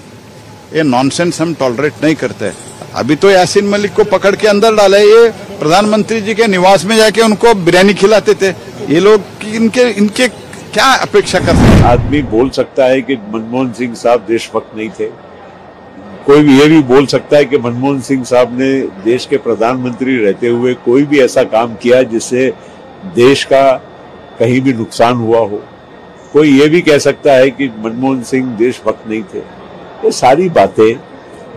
ये नॉनसेंस हम टॉलरेट नहीं करते। अभी तो यासीन मलिक को पकड़ के अंदर डाले, ये प्रधानमंत्री जी के निवास में जाके उनको बिरयानी खिलाते थे। ये लोग इनके क्या अपेक्षा कर सकते हैं? आदमी बोल सकता है कि मनमोहन सिंह साहब देशभक्त नहीं थे, कोई भी ये भी बोल सकता है कि मनमोहन सिंह साहब ने देश के प्रधानमंत्री रहते हुए कोई भी ऐसा काम किया जिससे देश का कहीं भी नुकसान हुआ हो। कोई ये भी कह सकता है कि मनमोहन सिंह देशभक्त नहीं थे। ये सारी बातें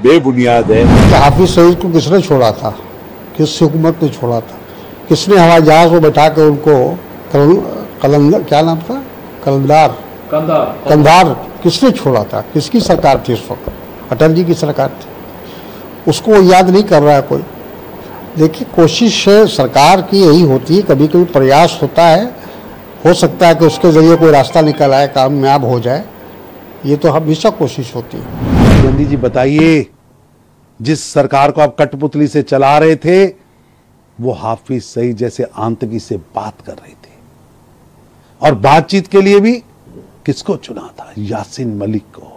बेबुनियाद है। हाफिज सईद को किसने छोड़ा था? किस हुकूमत ने छोड़ा था? किसने हवाई जहाज को बैठा कर उनको क्या नाम था? कंधार किसने छोड़ा था? किसकी सरकार थी उस वक्त? अटल जी की सरकार थी। उसको वो याद नहीं कर रहा है कोई। देखिए, कोशिश सरकार की यही होती है, कभी कभी प्रयास होता है, हो सकता है कि उसके जरिए कोई रास्ता निकल आए, कामयाब हो जाए, ये तो हमेशा कोशिश होती है। गांधी जी बताइए, जिस सरकार को आप कठपुतली से चला रहे थे वो हाफिज सईद जैसे आतंकी से बात कर रहे थे, और बातचीत के लिए भी किसको चुना था? यासीन मलिक को।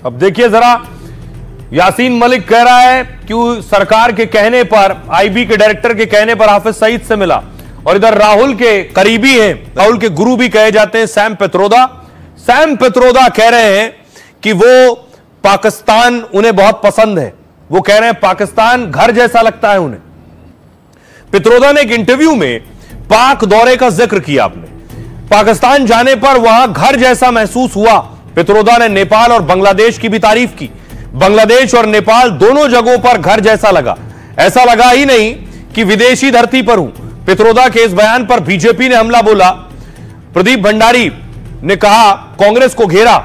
अब देखिए जरा, यासीन मलिक कह रहा है कि सरकार के कहने पर, आईबी के डायरेक्टर के कहने पर हाफिज सईद से मिला। और इधर राहुल के करीबी हैं, राहुल के गुरु भी कहे जाते हैं, सैम पित्रोदा। सैम पित्रोदा कह रहे हैं कि वो पाकिस्तान उन्हें बहुत पसंद है। वो कह रहे हैं पाकिस्तान घर जैसा लगता है उन्हें। पित्रोदा ने एक इंटरव्यू में पाक दौरे का जिक्र किया। आपने पाकिस्तान जाने पर वहां घर जैसा महसूस हुआ। पित्रोदा ने नेपाल और बांग्लादेश की भी तारीफ की। बांग्लादेश और नेपाल दोनों जगहों पर घर जैसा लगा। ऐसा लगा ही नहीं कि विदेशी धरती पर हूं। पित्रोदा के इस बयान पर बीजेपी ने हमला बोला। प्रदीप भंडारी ने कहा कांग्रेस को घेरा,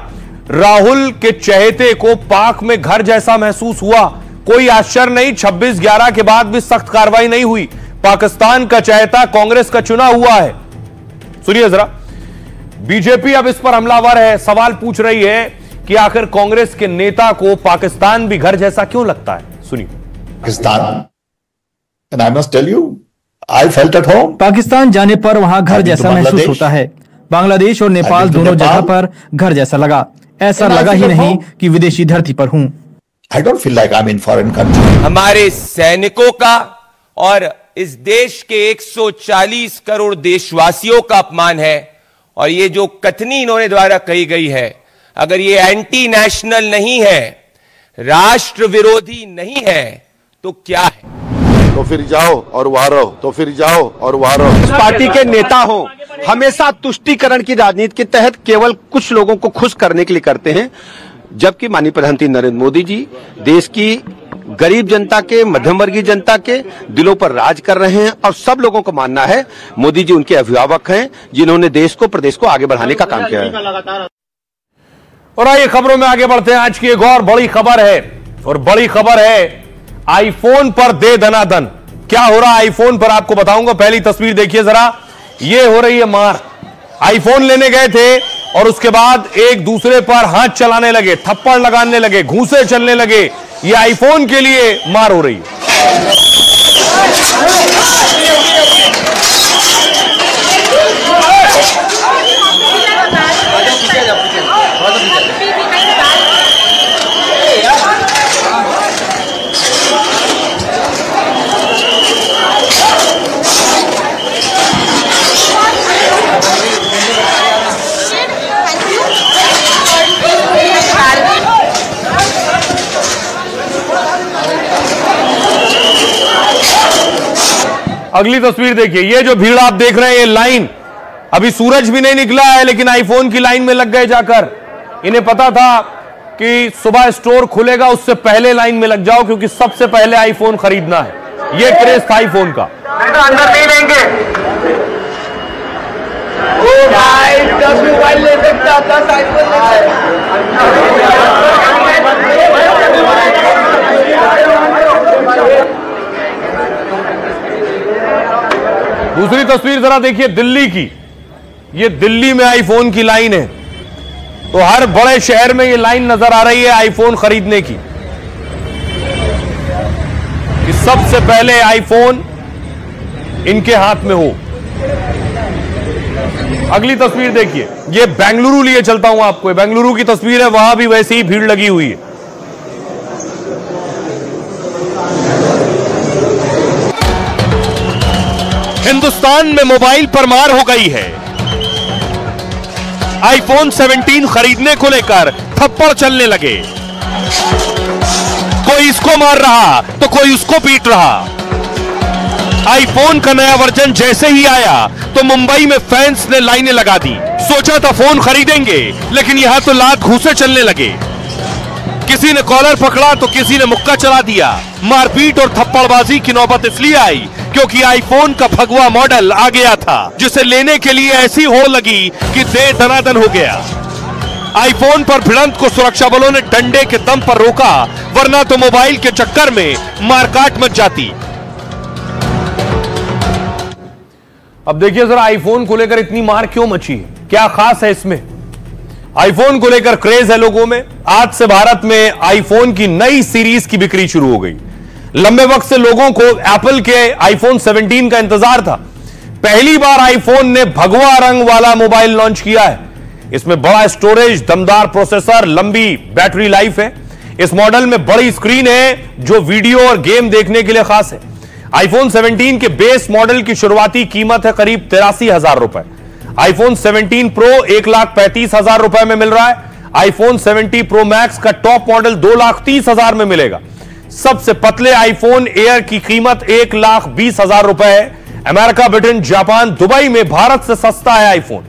राहुल के चहेते को पाक में घर जैसा महसूस हुआ। कोई आश्चर्य नहीं, 26/11 के बाद भी सख्त कार्रवाई नहीं हुई। पाकिस्तान का चहेता कांग्रेस का चुना हुआ है। सुनिए जरा, बीजेपी अब इस पर हमलावर है। सवाल पूछ रही है कि आखिर कांग्रेस के नेता को पाकिस्तान भी घर जैसा क्यों लगता है। सुनिए। Pakistan, and I must tell you, I felt at home. Pakistan जाने पर वहां घर जैसा महसूस होता है। बांग्लादेश और नेपाल दोनों जगह पर घर जैसा लगा। ऐसा लगा ही नहीं कि विदेशी धरती पर हूं। I don't feel like I'm in foreign country. हमारे सैनिकों का और इस देश के 140 करोड़ देशवासियों का अपमान है। और ये जो कथनी इन्होंने द्वारा कही गई है, अगर ये एंटी नेशनल नहीं है, राष्ट्र विरोधी नहीं है, तो क्या है? तो फिर जाओ और वहां रहो, तो फिर जाओ और वहां रहो। उस पार्टी के नेता हो हमेशा तुष्टीकरण की राजनीति के तहत केवल कुछ लोगों को खुश करने के लिए करते हैं, जबकि माननीय प्रधानमंत्री नरेंद्र मोदी जी देश की गरीब जनता के, मध्यम वर्गीय जनता के दिलों पर राज कर रहे हैं। और सब लोगों को मानना है मोदी जी उनके अभिभावक हैं, जिन्होंने देश को, प्रदेश को आगे बढ़ाने का काम किया है। और आइए खबरों में आगे बढ़ते हैं। आज की एक और बड़ी खबर है, और बड़ी खबर है आईफोन पर दे दनादन। क्या हो रहा है आईफोन पर, आपको बताऊंगा। पहली तस्वीर देखिए जरा, ये हो रही है मार। आईफोन लेने गए थे और उसके बाद एक दूसरे पर हाथ चलाने लगे, थप्पड़ लगाने लगे, घूंसे चलने लगे। ये आईफोन के लिए मार हो रही है। अगली तस्वीर देखिए, ये जो भीड़ आप देख रहे हैं, ये लाइन, अभी सूरज भी नहीं निकला है लेकिन आईफोन की लाइन में लग गए जाकर। इन्हें पता था कि सुबह स्टोर खुलेगा, उससे पहले लाइन में लग जाओ क्योंकि सबसे पहले आईफोन खरीदना है। ये क्रेज था आईफोन का। अंदर नहीं लेंगे। 10 मोबाइल ले सकता, 10 आईफोन दूसरी तस्वीर जरा देखिए दिल्ली की। ये दिल्ली में आईफोन की लाइन है, तो हर बड़े शहर में ये लाइन नजर आ रही है आईफोन खरीदने की, कि सबसे पहले आईफोन इनके हाथ में हो। अगली तस्वीर देखिए, ये बेंगलुरु लिए चलता हूं आपको। बेंगलुरु की तस्वीर है, वहां भी वैसी ही भीड़ लगी हुई है। हिंदुस्तान में मोबाइल पर मार हो गई है। आईफोन 17 खरीदने को लेकर थप्पड़ चलने लगे। कोई इसको मार रहा तो कोई उसको पीट रहा। आईफोन का नया वर्जन जैसे ही आया तो मुंबई में फैंस ने लाइनें लगा दी। सोचा था फोन खरीदेंगे, लेकिन यहां तो लात घूंसे चलने लगे। किसी ने कॉलर पकड़ा तो किसी ने मुक्का चला दिया। मारपीट और थप्पड़बाजी की नौबत इसलिए आई क्योंकि आईफोन का भगवा मॉडल आ गया था, जिसे लेने के लिए ऐसी होड़ लगी कि दे दनादन हो गया। आईफोन पर भिड़ंत को सुरक्षा बलों ने डंडे के दम पर रोका, वरना तो मोबाइल के चक्कर में मारकाट मच जाती। अब देखिए जरा आईफोन को लेकर इतनी मार क्यों मची है, क्या खास है इसमें। आईफोन को लेकर क्रेज है लोगों में। आज से भारत में आईफोन की नई सीरीज की बिक्री शुरू हो गई। लंबे वक्त से लोगों को एप्पल के आईफोन 17 का इंतजार था। पहली बार आईफोन ने भगवा रंग वाला मोबाइल लॉन्च किया है। इसमें बड़ा स्टोरेज, दमदार प्रोसेसर, लंबी बैटरी लाइफ है। इस मॉडल में बड़ी स्क्रीन है जो वीडियो और गेम देखने के लिए खास है। आईफोन 17 के बेस मॉडल की शुरुआती कीमत है करीब 83,000 रुपए। आईफोन 17 प्रो 1,35,000 रुपए में मिल रहा है। आईफोन 70 प्रो मैक्स का टॉप मॉडल 2,30,000 में मिलेगा। सबसे पतले आईफोन एयर की कीमत 1,20,000 रुपए है। अमेरिका, ब्रिटेन, जापान, दुबई में भारत से सस्ता है आईफोन,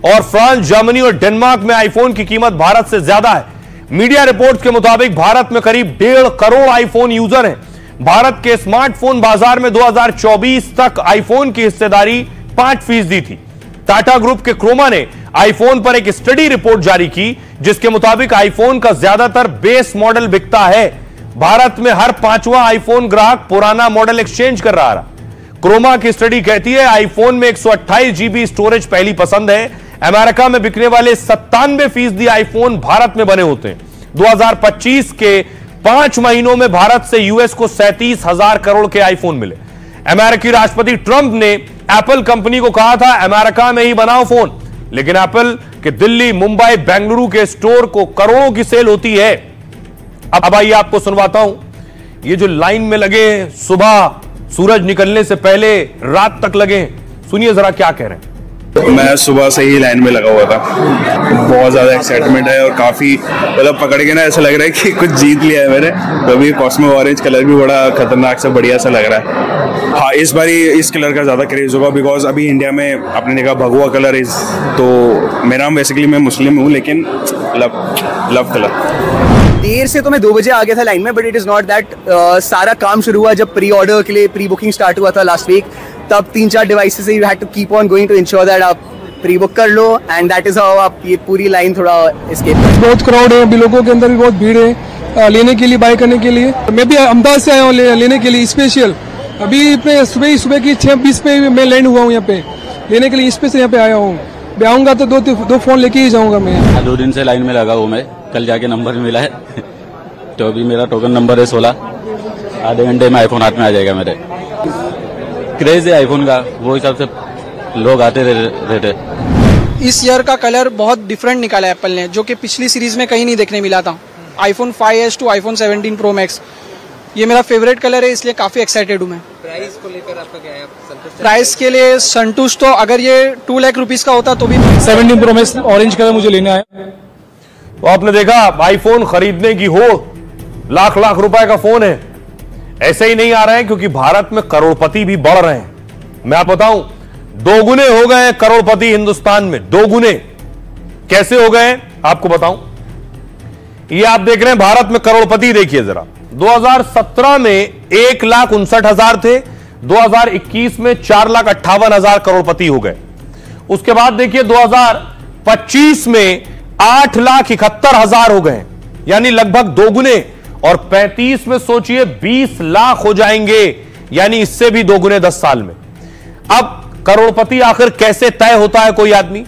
और फ्रांस, जर्मनी और डेनमार्क में आईफोन की कीमत भारत से ज्यादा है। मीडिया रिपोर्ट्स के मुताबिक भारत में करीब 1.5 करोड़ आईफोन यूजर हैं। भारत के स्मार्टफोन बाजार में 2024 तक आईफोन की हिस्सेदारी 5% थी। टाटा ग्रुप के क्रोमा ने आईफोन पर एक स्टडी रिपोर्ट जारी की, जिसके मुताबिक आईफोन का ज्यादातर बेस मॉडल बिकता है। भारत में हर 5वां आईफोन ग्राहक पुराना मॉडल एक्सचेंज कर रहा है। क्रोमा की स्टडी कहती है आईफोन में 128 GB स्टोरेज पहली पसंद है। अमेरिका में बिकने वाले 97% आईफोन भारत में बने होते हैं। 2025 के 5 महीनों में भारत से यूएस को 37,000 करोड़ के आईफोन मिले। अमेरिकी राष्ट्रपति ट्रंप ने एप्पल कंपनी को कहा था अमेरिका में ही बनाओ फोन, लेकिन एप्पल के दिल्ली, मुंबई, बेंगलुरु के स्टोर को करोड़ों की सेल होती है। अब आइए आपको सुनवाता हूं, ये जो लाइन में लगे सुबह सूरज निकलने से पहले रात तक लगे, सुनिए जरा क्या कह रहे हैं। मैं सुबह से ही लाइन में लगा हुआ था, बहुत ज़्यादा एक्साइटमेंट है और काफ़ी मतलब पकड़ के ना ऐसा लग रहा है कि कुछ जीत लिया है मैंने। तो अभी कॉस्मो ऑरेंज कलर भी बड़ा खतरनाक सा बढ़िया सा लग रहा है। हाँ, इस बार इस कलर का ज़्यादा क्रेज होगा, बिकॉज अभी इंडिया में आपने देखा भगवा कलर इज, तो मेरा बेसिकली मैं मुस्लिम हूँ, लेकिन लव कलर। देर से तो मैं 2 बजे आ गया था लाइन में, but it is not that. सारा काम शुरू हुआ जब प्री ऑर्डर के लिए प्री बुकिंग स्टार्ट हुआ था लास्ट वीक, तब 3-4 डिवाइसेस से you had to keep on going to ensure that आप प्री बुक कर लो, एंड दैट इज हाउ आप ये पूरी लाइन थोड़ा एस्केप। बहुत क्राउड है, अभी लोगों के अंदर भी बहुत भीड़ है लेने के लिए, बाय करने के लिए। मैं भी अहमदाबाद से आया हूँ लेने के लिए स्पेशल। अभी सुबह की 6:20 पे मैं लैंड हुआ हूँ यहाँ पे लेने के लिए, स्पेशल यहाँ पे आया हूँ। मैं आऊँगा तो दो फोन लेके ही जाऊँगा मैं। 2 दिन से लाइन में लगा हूँ मैं, कल जाके नंबर मिला है तो अभी मेरा टोकन नंबर है 16। आधे घंटे में आईफोन हाथ में आ जाएगा मेरे। क्रेज है आईफोन का, वो हिसाब से लोग आते रहते। इस ईयर का कलर बहुत डिफरेंट निकाला है एप्पल ने, जो कि पिछली सीरीज में कहीं नहीं देखने मिला था। IPhone 5s to iPhone 17 pro max, ये मेरा फेवरेट कलर है, इसलिए काफी एक्साइटेड हूँ मैं। प्राइस को लेकर आपका क्या है? प्राइस के लिए संतुष्ट, तो अगर ये 2 लाख रुपीज का होता तो भी 17 प्रो मैक्स ऑरेंज कलर मुझे लेना है। तो आपने देखा आईफोन खरीदने की हो, लाख रुपए का फोन है, ऐसे ही नहीं आ रहे हैं, क्योंकि भारत में करोड़पति भी बढ़ रहे हैं। मैं आपको बताऊं, 2 गुने हो गए हैं करोड़पति हिंदुस्तान में, 2 गुने। कैसे हो गए आपको बताऊं, ये आप देख रहे हैं भारत में करोड़पति, देखिए जरा। 2017 में 1,59,000 थे, 2021 में 4,58,000 करोड़पति हो गए। उसके बाद देखिए 2025 में 8,71,000 हो गए, यानी लगभग 2 गुने। और 35 में सोचिए 20 लाख हो जाएंगे, यानी इससे भी 2 गुने 10 साल में। अब करोड़पति आखिर कैसे तय होता है कोई आदमी?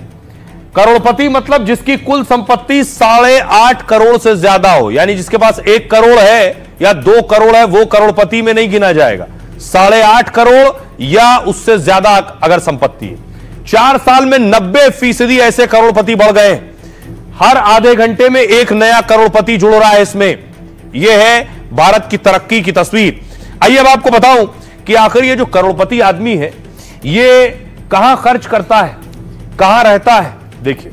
करोड़पति मतलब जिसकी कुल संपत्ति 8.5 करोड़ से ज्यादा हो, यानी जिसके पास 1 करोड़ है या 2 करोड़ है, वो करोड़पति में नहीं गिना जाएगा। 8.5 करोड़ या उससे ज्यादा अगर संपत्ति है। 4 साल में 90% ऐसे करोड़पति बढ़ गए। हर आधे घंटे में एक नया करोड़पति जुड़ रहा है इसमें। यह है भारत की तरक्की की तस्वीर। आइए अब आपको बताऊं कि आखिर ये जो करोड़पति आदमी है, ये कहां खर्च करता है, कहां रहता है। देखिए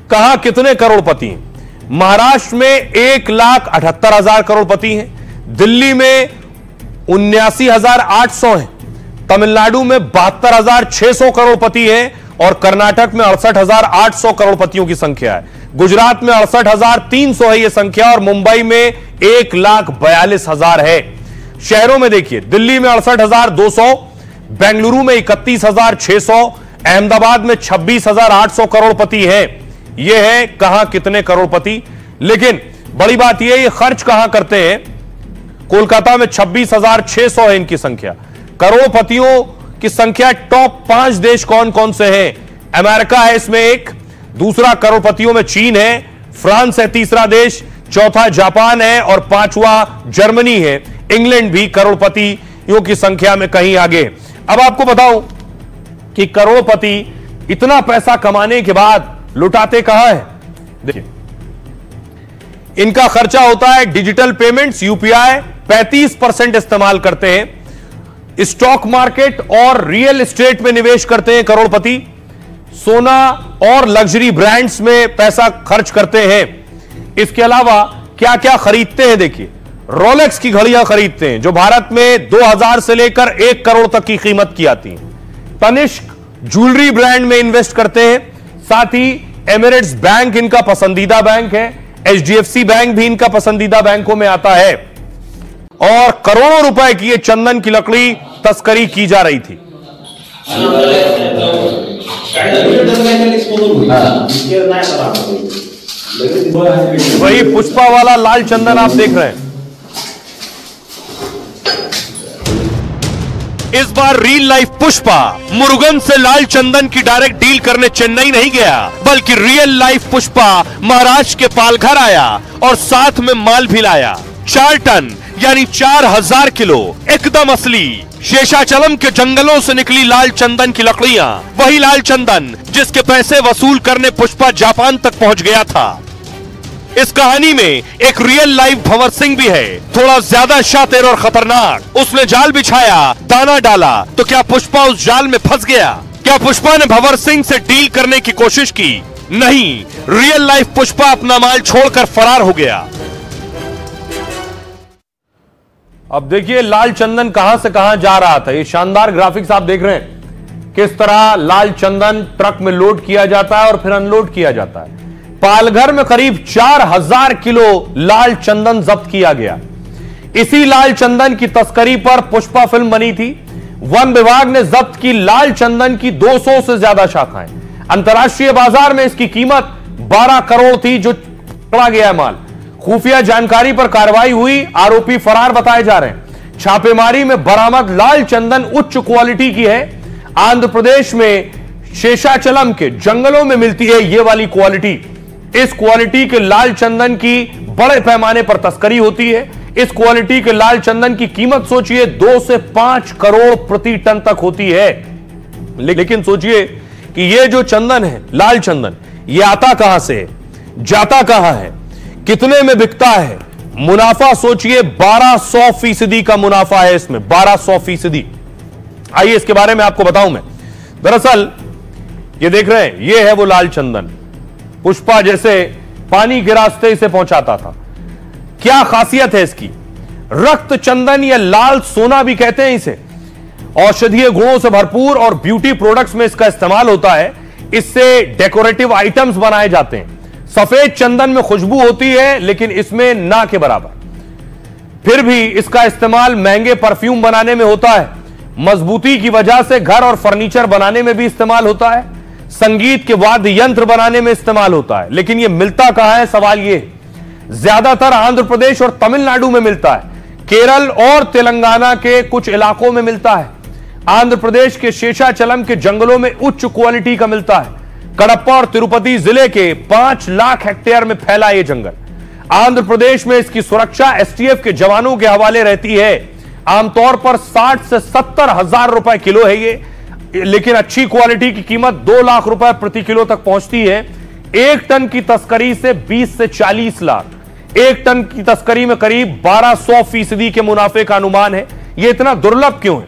कहां कितने करोड़पति हैं। महाराष्ट्र में 1,78,000 करोड़पति हैं, दिल्ली में 79,800 हैं, तमिलनाडु में 72,600 करोड़पति हैं, और कर्नाटक में 68,800 करोड़पतियों की संख्या है। गुजरात में 68,300 है यह संख्या, और मुंबई में 1,42,000 है। शहरों में देखिए, दिल्ली में 68,200, बेंगलुरु में 31,600, अहमदाबाद में 26,800 करोड़पति हैं। यह है कहां कितने करोड़पति। लेकिन बड़ी बात यह, ये खर्च कहां करते हैं। कोलकाता में 26,600 है इनकी संख्या। करोड़पतियों की संख्या टॉप 5 देश कौन कौन से हैं? अमेरिका है इसमें एक, दूसरा करोड़पतियों में चीन है, फ्रांस है तीसरा देश, चौथा जापान है, और 5वां जर्मनी है। इंग्लैंड भी करोड़पतियों की संख्या में कहीं आगे। अब आपको बताऊं कि करोड़पति इतना पैसा कमाने के बाद लुटाते कहां है। देखिए इनका खर्चा होता है डिजिटल पेमेंट्स, यूपीआई 35% इस्तेमाल करते हैं। स्टॉक मार्केट और रियल एस्टेट में निवेश करते हैं करोड़पति। सोना और लग्जरी ब्रांड्स में पैसा खर्च करते हैं। इसके अलावा क्या क्या खरीदते हैं देखिए। रोलेक्स की घड़ियां खरीदते हैं जो भारत में 2000 से लेकर 1 करोड़ तक की कीमत की आती हैं। तनिष्क ज्वेलरी ब्रांड में इन्वेस्ट करते हैं। साथ ही एमिरेट्स बैंक इनका पसंदीदा बैंक है। HDFC बैंक भी इनका पसंदीदा बैंकों में आता है। और करोड़ों रुपए की ये चंदन की लकड़ी तस्करी की जा रही थी। वही पुष्पा वाला लाल चंदन आप देख रहे हैं। इस बार रियल लाइफ पुष्पा मुरुगन से लाल चंदन की डायरेक्ट डील करने चेन्नई नहीं गया, बल्कि रियल लाइफ पुष्पा महाराष्ट्र के पालघर आया और साथ में माल भी लाया। 4 टन यानी 4000 किलो एकदम असली शेषाचलम के जंगलों से निकली लाल चंदन की लकड़ियां, वही लाल चंदन जिसके पैसे वसूल करने पुष्पा जापान तक पहुंच गया था। इस कहानी में एक रियल लाइफ भंवर सिंह भी है, थोड़ा ज्यादा शातिर और खतरनाक। उसने जाल बिछाया, दाना डाला, तो क्या पुष्पा उस जाल में फंस गया? क्या पुष्पा ने भंवर सिंह से डील करने की कोशिश की? नहीं, रियल लाइफ पुष्पा अपना माल छोड़कर फरार हो गया। अब देखिए लाल चंदन कहां से कहां जा रहा था। ये शानदार ग्राफिक्स आप देख रहे हैं, किस तरह लाल चंदन ट्रक में लोड किया जाता है और फिर अनलोड किया जाता है। पालघर में करीब 4000 किलो लाल चंदन जब्त किया गया। इसी लाल चंदन की तस्करी पर पुष्पा फिल्म बनी थी। वन विभाग ने जब्त की लाल चंदन की 200 से ज्यादा शाखाएं। अंतर्राष्ट्रीय बाजार में इसकी कीमत 12 करोड़ थी जो पकड़ा गया है माल। खुफिया जानकारी पर कार्रवाई हुई, आरोपी फरार बताए जा रहे हैं। छापेमारी में बरामद लाल चंदन उच्च क्वालिटी की है। आंध्र प्रदेश में शेषाचलम के जंगलों में मिलती है यह वाली क्वालिटी। इस क्वालिटी के लाल चंदन की बड़े पैमाने पर तस्करी होती है। इस क्वालिटी के लाल चंदन की कीमत सोचिए 2 से 5 करोड़ प्रति टन तक होती है। लेकिन सोचिए कि यह जो चंदन है, लाल चंदन, यह आता कहां से है, जाता कहां है, कितने में बिकता है? मुनाफा सोचिए 1200% का मुनाफा है इसमें, 1200%। आइए इसके बारे में आपको बताऊं मैं। दरअसल ये देख रहे हैं, ये है वो लाल चंदन। पुष्पा जैसे पानी के रास्ते इसे पहुंचाता था। क्या खासियत है इसकी? रक्त चंदन या लाल सोना भी कहते हैं इसे। औषधीय गुणों से भरपूर और ब्यूटी प्रोडक्ट्स में इसका इस्तेमाल होता है। इससे डेकोरेटिव आइटम्स बनाए जाते हैं। सफेद चंदन में खुशबू होती है लेकिन इसमें ना के बराबर। फिर भी इसका इस्तेमाल महंगे परफ्यूम बनाने में होता है। मजबूती की वजह से घर और फर्नीचर बनाने में भी इस्तेमाल होता है। संगीत के वाद्य यंत्र बनाने में इस्तेमाल होता है। लेकिन यह मिलता कहां है, सवाल यह है। ज्यादातर आंध्र प्रदेश और तमिलनाडु में मिलता है। केरल और तेलंगाना के कुछ इलाकों में मिलता है। आंध्र प्रदेश के शेषाचलम के जंगलों में उच्च क्वालिटी का मिलता है। कडप्पा और तिरुपति जिले के 5 लाख हेक्टेयर में फैला यह जंगल। आंध्र प्रदेश में इसकी सुरक्षा STF के जवानों के हवाले रहती है। आमतौर पर 60 से 70 हजार रुपए किलो है ये, लेकिन अच्छी क्वालिटी की कीमत 2 लाख रुपए प्रति किलो तक पहुंचती है। 1 टन की तस्करी से 20 से 40 लाख। 1 टन की तस्करी में करीब 1200% के मुनाफे का अनुमान है। यह इतना दुर्लभ क्यों है?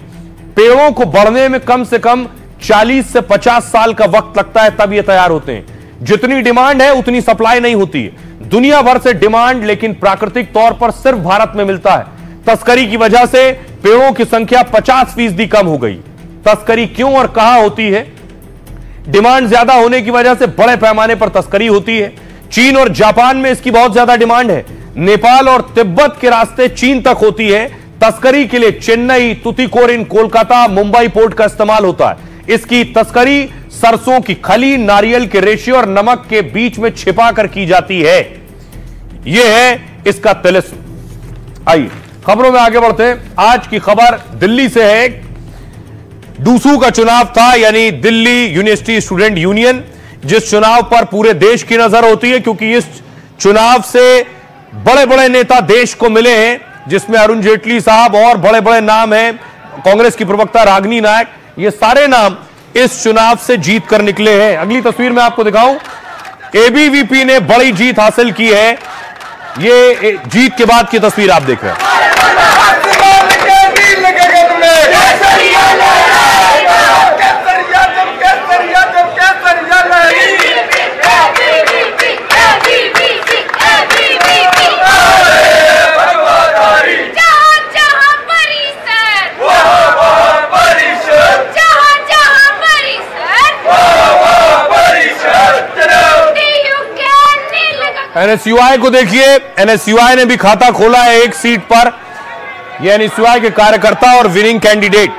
पेड़ों को बढ़ने में कम से कम 40 से 50 साल का वक्त लगता है, तब ये तैयार होते हैं। जितनी डिमांड है उतनी सप्लाई नहीं होती है। दुनिया भर से डिमांड लेकिन प्राकृतिक तौर पर सिर्फ भारत में मिलता है। तस्करी की वजह से पेड़ों की संख्या 50% कम हो गई। तस्करी क्यों और कहां होती है? डिमांड ज्यादा होने की वजह से बड़े पैमाने पर तस्करी होती है। चीन और जापान में इसकी बहुत ज्यादा डिमांड है। नेपाल और तिब्बत के रास्ते चीन तक होती है। तस्करी के लिए चेन्नई, तुतीकोरिन, कोलकाता, मुंबई पोर्ट का इस्तेमाल होता है। इसकी तस्करी सरसों की खली, नारियल के रेशे और नमक के बीच में छिपा कर की जाती है। यह है इसका तिलिस्म। आइए खबरों में आगे बढ़ते हैं। आज की खबर दिल्ली से है। डूसू का चुनाव था, यानी दिल्ली यूनिवर्सिटी स्टूडेंट यूनियन, जिस चुनाव पर पूरे देश की नजर होती है, क्योंकि इस चुनाव से बड़े बड़े नेता देश को मिले हैं, जिसमें अरुण जेटली साहब और बड़े बड़े नाम हैं, कांग्रेस की प्रवक्ता रागिनी नायक, ये सारे नाम इस चुनाव से जीत कर निकले हैं। अगली तस्वीर में आपको दिखाऊं, एबीवीपी ने बड़ी जीत हासिल की है। ये जीत के बाद की तस्वीर आप देख रहे हैं। एनएसयूआई को देखिए, एनएसयूआई ने भी खाता खोला है एक सीट पर। यह एनएसयूआई के कार्यकर्ता और विनिंग कैंडिडेट।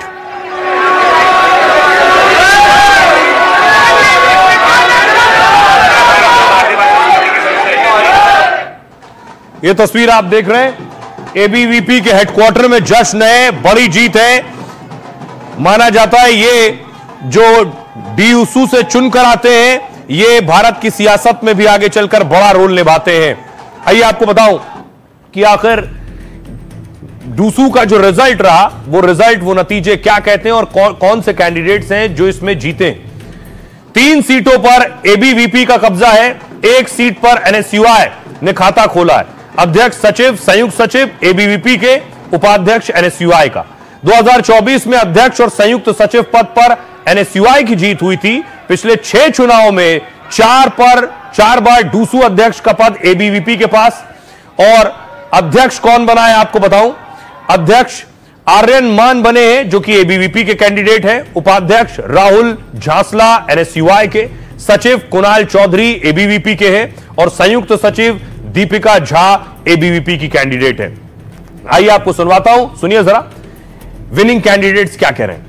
यह तस्वीर आप देख रहे हैं, एबीवीपी के हेडक्वार्टर में जश्न है, बड़ी जीत है। माना जाता है ये जो डीयूसू से चुनकर आते हैं, ये भारत की सियासत में भी आगे चलकर बड़ा रोल निभाते हैं। आइए आपको बताऊं कि आखिर डूसू का जो रिजल्ट रहा, वो नतीजे क्या कहते हैं और कौन से कैंडिडेट्स हैं जो इसमें जीते। 3 सीटों पर एबीवीपी का कब्जा है, 1 सीट पर एनएसयूआई ने खाता खोला है। अध्यक्ष सचिव, संयुक्त सचिव एबीवीपी के, उपाध्यक्ष एनएसयूआई का। 2024 में अध्यक्ष और संयुक्त सचिव पद पर एनएसयूआई की जीत हुई थी। पिछले 6 चुनाव में 4 बार डूसू अध्यक्ष का पद एबीवीपी के पास। और अध्यक्ष कौन बना है आपको बताऊं, अध्यक्ष आर्यन मान बने हैं जो कि एबीवीपी के कैंडिडेट हैं। उपाध्यक्ष राहुल झांसला एनएसयूआई के, सचिव कुणाल चौधरी एबीवीपी के हैं और संयुक्त सचिव दीपिका झा एबीवीपी की कैंडिडेट है। आइए आपको सुनवाता हूं, सुनिए जरा विनिंग कैंडिडेट्स क्या कह रहे हैं।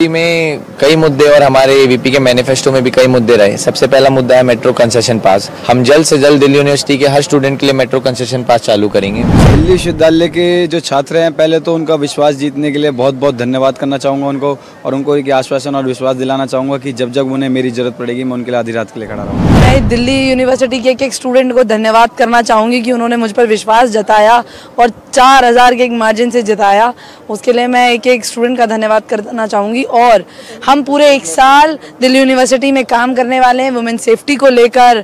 में कई मुद्दे और हमारे एबीवीपी के मैनिफेस्टो में भी कई मुद्दे रहे। सबसे पहला मुद्दा है मेट्रो कंसेशन पास। हम जल्द से जल्द दिल्ली यूनिवर्सिटी के हर स्टूडेंट के लिए मेट्रो कंसेशन पास चालू करेंगे। दिल्ली विश्वविद्यालय के जो छात्र हैं, पहले तो उनका विश्वास जीतने के लिए बहुत बहुत धन्यवाद करना चाहूँगा उनको, और उनको एक आश्वासन और विश्वास दिलाना चाहूँगा कि जब जब उन्हें मेरी जरूरत पड़ेगी मैं उनके लिए आधी रात के लिए खड़ा रहूँगा। मैं दिल्ली यूनिवर्सिटी के एक स्टूडेंट को धन्यवाद करना चाहूँगी कि उन्होंने मुझ पर विश्वास जताया और 4000 के एक मार्जिन से जिताया। उसके लिए मैं एक स्टूडेंट का धन्यवाद करना चाहूँगी। और हम पूरे 1 साल दिल्ली यूनिवर्सिटी में काम करने वाले हैं वुमेन सेफ्टी को लेकर,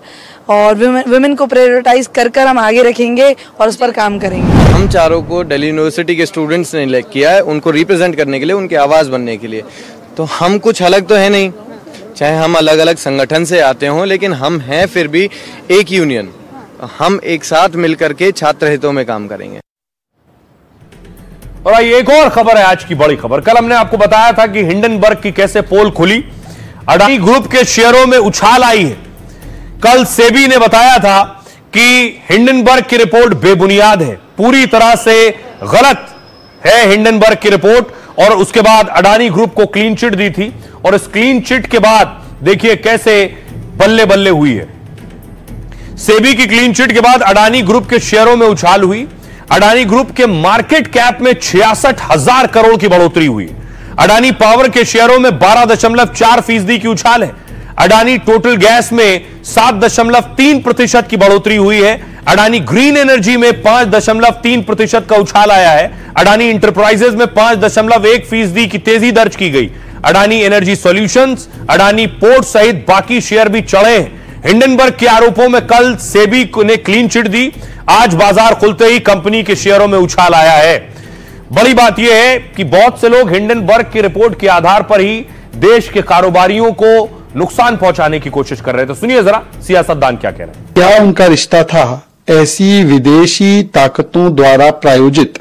और वुमेन को प्रायोरिटाइज कर हम आगे रखेंगे और उस पर काम करेंगे। हम चारों को दिल्ली यूनिवर्सिटी के स्टूडेंट्स ने इलेक्ट किया है, उनको रिप्रेजेंट करने के लिए, उनकी आवाज़ बनने के लिए। तो हम कुछ अलग तो है नहीं, चाहे हम अलग अलग संगठन से आते हों, लेकिन हम हैं फिर भी एक यूनियन। हम एक साथ मिलकर के छात्र हितों में काम करेंगे। और आइए एक और खबर है, आज की बड़ी खबर। कल हमने आपको बताया था कि हिंडनबर्ग की कैसे पोल खुली, अडानी ग्रुप के शेयरों में उछाल आई है। कल सेबी ने बताया था कि हिंडनबर्ग की रिपोर्ट बेबुनियाद है, पूरी तरह से गलत है हिंडनबर्ग की रिपोर्ट। और उसके बाद अडानी ग्रुप को क्लीन चिट दी थी, और इस क्लीन चिट के बाद देखिए कैसे बल्ले बल्ले हुई है। सेबी की क्लीन चिट के बाद अडानी ग्रुप के शेयरों में उछाल हुई। अडानी ग्रुप के मार्केट कैप में 66,000 करोड़ की बढ़ोतरी हुई। अडानी पावर के शेयरों में 12.4% की उछाल है। अडानी टोटल गैस में 7.3% की बढ़ोतरी हुई है। अडानी ग्रीन एनर्जी में 5.3% का उछाल आया है। अडानी इंटरप्राइजेज में 5.1% की तेजी दर्ज की गई। Adani energy solutions, Adani port सहित बाकी शेयर भी चढ़े हैं। हिंडनबर्ग के आरोपों में कल सेबी ने क्लीन चिट दी। आज बाजार खुलते ही कंपनी के शेयरों में उछाल आया है। बड़ी बात यह है कि बहुत से लोग हिंडनबर्ग की रिपोर्ट के आधार पर ही देश के कारोबारियों को नुकसान पहुंचाने की कोशिश कर रहे थे। सुनिए जरा सियासतदान क्या कह रहे हैं। क्या उनका रिश्ता था ऐसी विदेशी ताकतों द्वारा प्रायोजित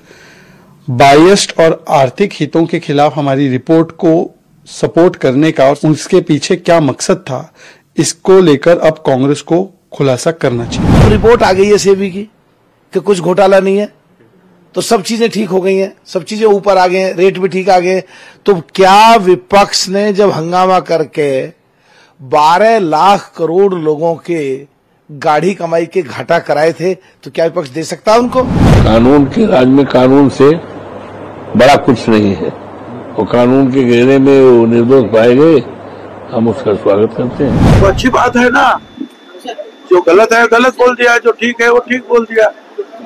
बायस्ड और आर्थिक हितों के खिलाफ हमारी रिपोर्ट को सपोर्ट करने का, और उसके पीछे क्या मकसद था, इसको लेकर अब कांग्रेस को खुलासा करना चाहिए। रिपोर्ट आ गई है सेबी की कि कुछ घोटाला नहीं है, तो सब चीजें ठीक हो गई हैं, सब चीजें ऊपर आ गए हैं, रेट भी ठीक आ गए। तो क्या विपक्ष ने जब हंगामा करके 12 लाख करोड़ लोगों के गाढ़ी कमाई के घाटा कराए थे, तो क्या विपक्ष दे सकता है उनको? कानून के राज में कानून से बड़ा कुछ नहीं है, और कानून के घेरे में वो निर्दोष पाए गए, हम उसका स्वागत करते हैं। तो अच्छी बात है ना, जो गलत है गलत बोल दिया, जो ठीक है वो ठीक बोल दिया,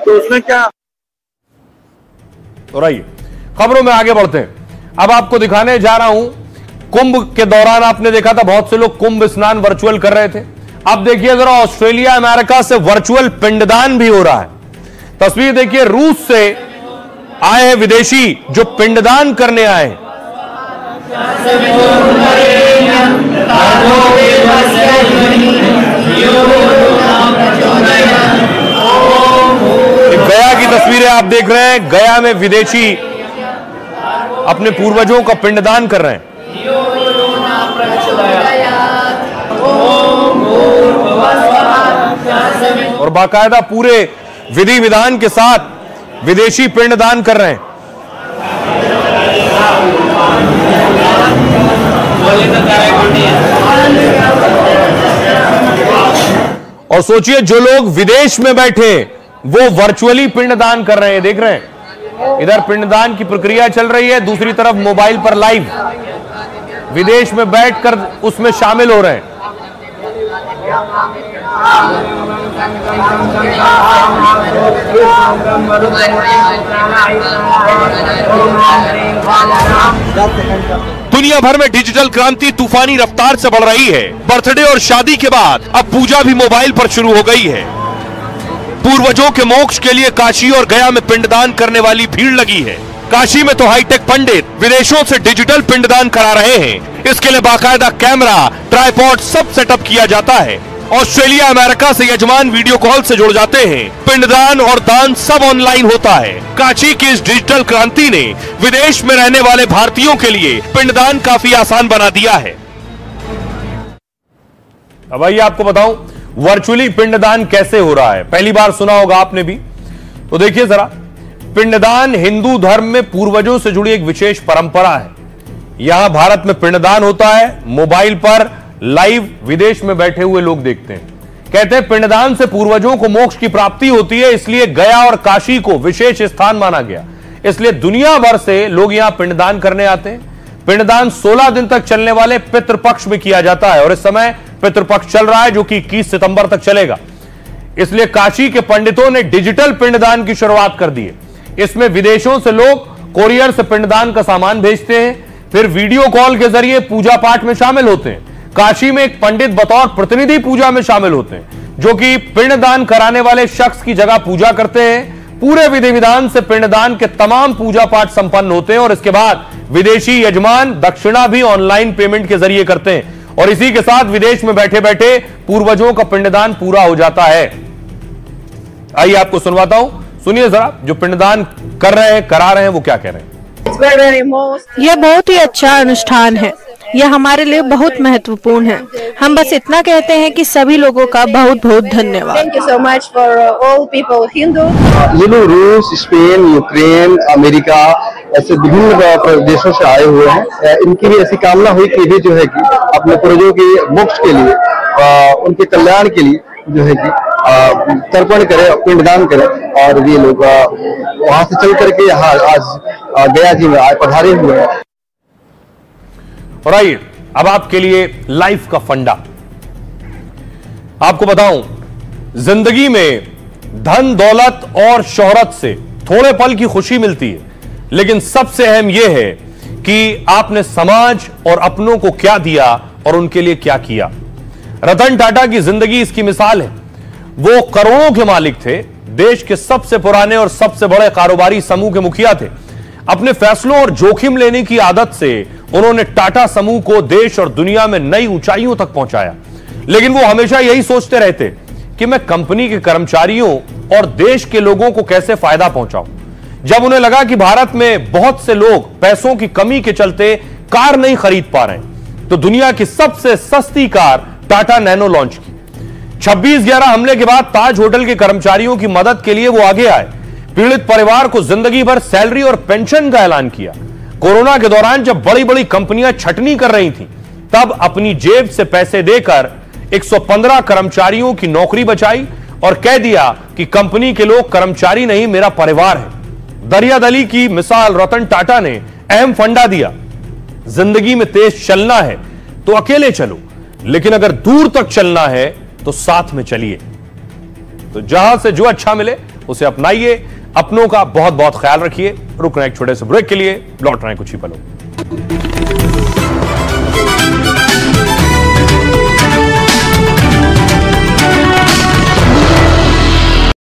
तो उसमें क्या। और आइए खबरों में आगे बढ़ते हैं। अब आपको दिखाने जा रहा हूं, कुंभ के दौरान आपने देखा था बहुत से लोग कुंभ स्नान वर्चुअल कर रहे थे। अब देखिए जरा ऑस्ट्रेलिया अमेरिका से वर्चुअल पिंडदान भी हो रहा है। तस्वीर देखिए, रूस से आए हैं विदेशी जो पिंडदान करने आए हैं। गया की तस्वीरें आप देख रहे हैं। गया में विदेशी अपने पूर्वजों का पिंडदान कर रहे हैं। और बाकायदा पूरे विधि विधान के साथ विदेशी पिंडदान कर रहे हैं। और सोचिए जो लोग विदेश में बैठे वो वर्चुअली पिंडदान कर रहे हैं, देख रहे हैं। इधर पिंडदान की प्रक्रिया चल रही है, दूसरी तरफ मोबाइल पर लाइव विदेश में बैठकर उसमें शामिल हो रहे हैं। दुनिया भर में डिजिटल क्रांति तूफानी रफ्तार से बढ़ रही है। बर्थडे और शादी के बाद अब पूजा भी मोबाइल पर शुरू हो गई है। पूर्वजों के मोक्ष के लिए काशी और गया में पिंडदान करने वाली भीड़ लगी है। काशी में तो हाईटेक पंडित विदेशों से डिजिटल पिंडदान करा रहे हैं। इसके लिए बाकायदा कैमरा, ट्राइपॉड सब सेटअप किया जाता है। ऑस्ट्रेलिया, अमेरिका से यजमान वीडियो कॉल से जुड़ जाते हैं। पिंडदान और दान सब ऑनलाइन होता है। काशी की इस डिजिटल क्रांति ने विदेश में रहने वाले भारतीयों के लिए पिंडदान काफी आसान बना दिया है। अब आइए आपको बताऊं वर्चुअली पिंडदान कैसे हो रहा है। पहली बार सुना होगा आपने भी, तो देखिए जरा। पिंडदान हिंदू धर्म में पूर्वजों से जुड़ी एक विशेष परंपरा है। यहां भारत में पिंडदान होता है, मोबाइल पर लाइव विदेश में बैठे हुए लोग देखते हैं। कहते हैं पिंडदान से पूर्वजों को मोक्ष की प्राप्ति होती है, इसलिए गया और काशी को विशेष स्थान माना गया। इसलिए दुनिया भर से लोग यहां पिंडदान करने आते हैं। पिंडदान 16 दिन तक चलने वाले पितृपक्ष में किया जाता है और इस समय पितृपक्ष चल रहा है जो कि 21 सितंबर तक चलेगा। इसलिए काशी के पंडितों ने डिजिटल पिंडदान की शुरुआत कर दी है। इसमें विदेशों से लोग कोरियर से पिंडदान का सामान भेजते हैं, फिर वीडियो कॉल के जरिए पूजा पाठ में शामिल होते हैं। काशी में एक पंडित बतौर प्रतिनिधि पूजा में शामिल होते हैं, जो कि पिंडदान कराने वाले शख्स की जगह पूजा करते हैं। पूरे विधि विधान से पिंडदान के तमाम पूजा पाठ संपन्न होते हैं और इसके बाद विदेशी यजमान दक्षिणा भी ऑनलाइन पेमेंट के जरिए करते हैं और इसी के साथ विदेश में बैठे बैठे पूर्वजों का पिंडदान पूरा हो जाता है। आइए आपको सुनवाता हूं, सुनिए जरा जो पिंडदान कर रहे हैं, करा रहे हैं, वो क्या कह रहे हैं। यह बहुत ही अच्छा अनुष्ठान है। यह हमारे लिए बहुत महत्वपूर्ण है। हम बस इतना कहते हैं कि सभी लोगों का बहुत बहुत धन्यवाद। Thank you so much for all people Hindu. रूस, स्पेन, यूक्रेन, अमेरिका ऐसे विभिन्न देशों से आए हुए हैं। इनकी भी ऐसी कामना हुई कि भी जो है कि अपने पूर्वजों के मोक्ष के लिए, उनके कल्याण के लिए जो है कि तर्पण करें, पिंडदान करें और ये लोग वहां से चल करके यहाँ आज गया जी में पधारे हुए हैं। और आइए अब आपके लिए लाइफ का फंडा आपको बताऊं। जिंदगी में धन दौलत और शोहरत से थोड़े पल की खुशी मिलती है, लेकिन सबसे अहम यह है कि आपने समाज और अपनों को क्या दिया और उनके लिए क्या किया। रतन टाटा की जिंदगी इसकी मिसाल है। वो करोड़ों के मालिक थे, देश के सबसे पुराने और सबसे बड़े कारोबारी समूह के मुखिया थे। अपने फैसलों और जोखिम लेने की आदत से उन्होंने टाटा समूह को देश और दुनिया में नई ऊंचाइयों तक पहुंचाया। लेकिन वो हमेशा यही सोचते रहते कि मैं कंपनी के कर्मचारियों और देश के लोगों को कैसे फायदा पहुंचाऊं। जब उन्हें लगा कि भारत में बहुत से लोग पैसों की कमी के चलते कार नहीं खरीद पा रहे हैं, तो दुनिया की सबसे सस्ती कार टाटा नैनो लॉन्च की। 26/11 हमले के बाद ताज होटल के कर्मचारियों की मदद के लिए वो आगे आए। पीड़ित परिवार को जिंदगी भर सैलरी और पेंशन का ऐलान किया। कोरोना के दौरान जब बड़ी बड़ी कंपनियां छटनी कर रही थीं, तब अपनी जेब से पैसे देकर 115 कर्मचारियों की नौकरी बचाई और कह दिया कि कंपनी के लोग कर्मचारी नहीं, मेरा परिवार है। दरियादली की मिसाल रतन टाटा ने अहम फंडा दिया। जिंदगी में तेज चलना है तो अकेले चलो, लेकिन अगर दूर तक चलना है तो साथ में चलिए। तो जहां से जो अच्छा मिले उसे अपनाइए। अपनों का बहुत बहुत ख्याल रखिए। रुक रहे हैं एक छोटे से ब्रेक के लिए, लौट रहे हैं कुछ ही पलों।